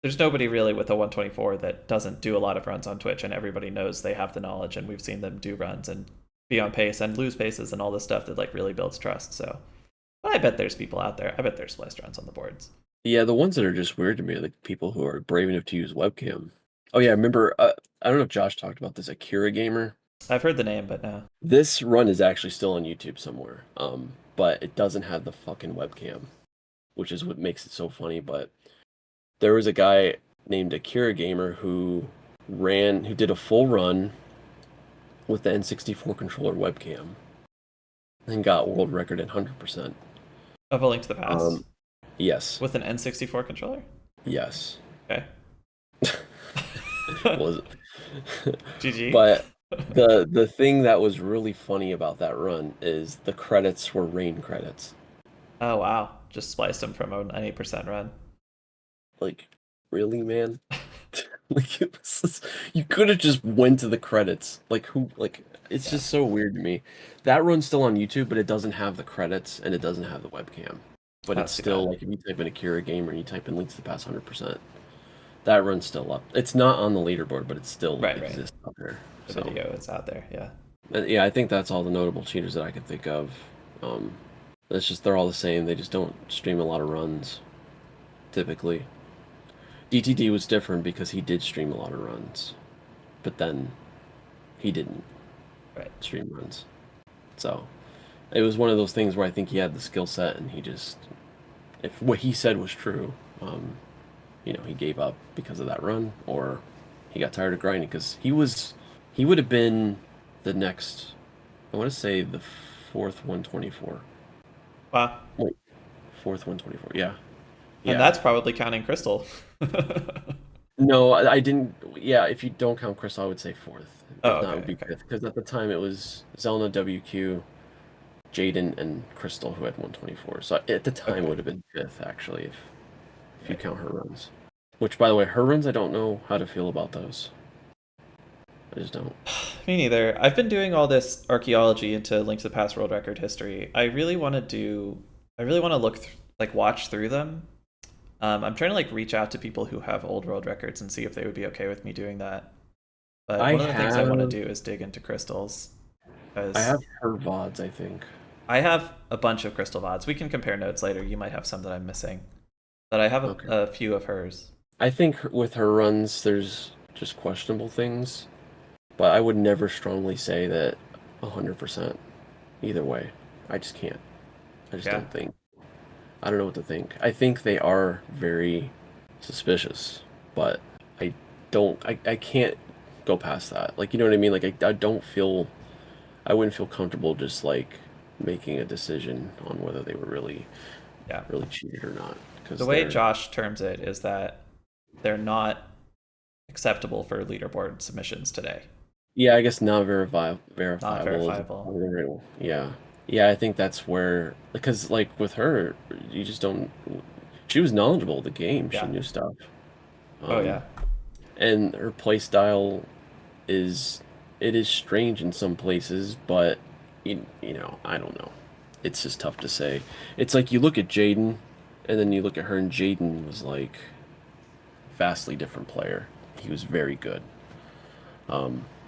there's nobody really with a 124 that doesn't do a lot of runs on Twitch, and everybody knows they have the knowledge, and we've seen them do runs and be on pace and lose paces and all this stuff that like really builds trust. So I bet there's people out there. I bet there's spliced runs on the boards. Yeah, the ones that are just weird to me are the people who are brave enough to use webcam. Oh yeah, I remember I don't know if Josh talked about this, Akira Gamer. I've heard the name, but no. This run is actually still on YouTube somewhere. But it doesn't have the fucking webcam, which is what makes it so funny. But there was a guy named Akira Gamer who did a full run with the N64 controller webcam and got world record at 100%. Of A Link to the Past? Um, yes, With an N64 controller? yes. Okay. Was GG. but the thing that was really funny about that run is the credits were rain credits. Oh, wow. Just spliced them from an 8% run. Like, really, man? Like you could have just went to the credits. Like who like it's Yeah. just so weird to me. That run's still on YouTube, but it doesn't have the credits and it doesn't have the webcam. But it's That's too still bad. like if you type in Akira Gamer and you type in links to the past 100%, that run's still up. It's not on the leaderboard, but it still Right, right. exists out there. The So video is out there. Yeah. yeah, I think that's all the notable cheaters that I can think of. Um, it's just they're all the same. They just don't stream a lot of runs, typically. DTD was different because he did stream a lot of runs, but then he didn't Right. stream runs. So it was one of those things where I think he had the skill set and he just, if what he said was true, he gave up because of that run, or he got tired of grinding because he would have been the next, I want to say the fourth 124. Wow. Wait, fourth 124. Yeah. And Yeah. that's probably counting Crystal. No, I didn't. Yeah, if you don't count Crystal, I would say fourth. Oh, If not, it would okay, be okay. fifth. Because at the time it was Zelna, WQ, Jaden, and Crystal who had 124. So at the time it Okay. would have been fifth, actually, if you Right. count her runs. Which, by the way, her runs, I don't know how to feel about those. I just don't. Me neither. I've been doing all this archaeology into Link to the Past world record history. I really want to watch through them. I'm trying to reach out to people who have old world records and see if they would be okay with me doing that. But I one of the things I want to have do is dig into crystals I because have her VODs, I think. I have a bunch of crystal VODs. We can compare notes later. You might have some that I'm missing, but I have Okay. a few of hers. I think with her runs, there's just questionable things, but I would never strongly say that 100% either way. I just can't. I just Yeah, don't think. I don't know what to think. I think they are very suspicious, but I can't go past that. Like, you know what I mean? Like, I don't feel, I wouldn't feel comfortable just like making a decision on whether they were yeah. really cheated or not. The Because way they're, Josh terms it is that they're not acceptable for leaderboard submissions today. yeah, I guess not Not verifiable is verifiable. probably the right one. Yeah. Yeah, I think that's where, because like with her, you just don't, she was knowledgeable of the game. She Yeah. knew stuff. Oh Um, yeah. and her play style is it is strange in some places, but I don't know. It's just tough to say. It's like you look at Jaden, and then you look at her, and Jaden was like vastly different player. He was very good,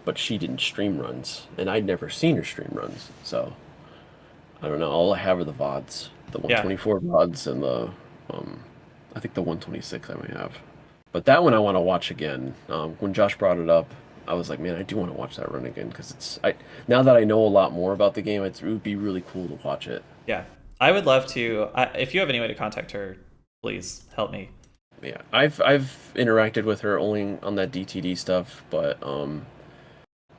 but she didn't stream runs, and I'd never seen her stream runs. So I don't know. All I have are the VODs, the Yeah. 124 VODs, and um, I think the 126 I may have. But that one I want to watch again. When Josh brought it up, I was like, man, I do want to watch that run again because now that I know a lot more about the game, it would be really cool to watch it. Yeah. I would love to. If you have any way to contact her, please help me. Yeah, I've interacted with her only on that DTD stuff, but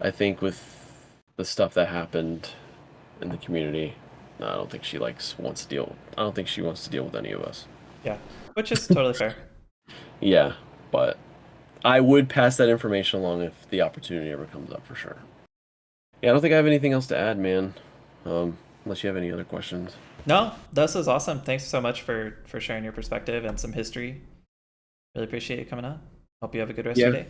I think with the stuff that happened in the community, no, I don't think she wants to deal. I don't think she wants to deal with any of us. Yeah. Which is totally fair. Yeah, but I would pass that information along if the opportunity ever comes up for sure. Yeah, I don't think I have anything else to add, man. Unless you have any other questions. No, this is awesome. Thanks so much for sharing your perspective and some history. Really appreciate you coming on. Hope you have a good rest of Yeah, your day.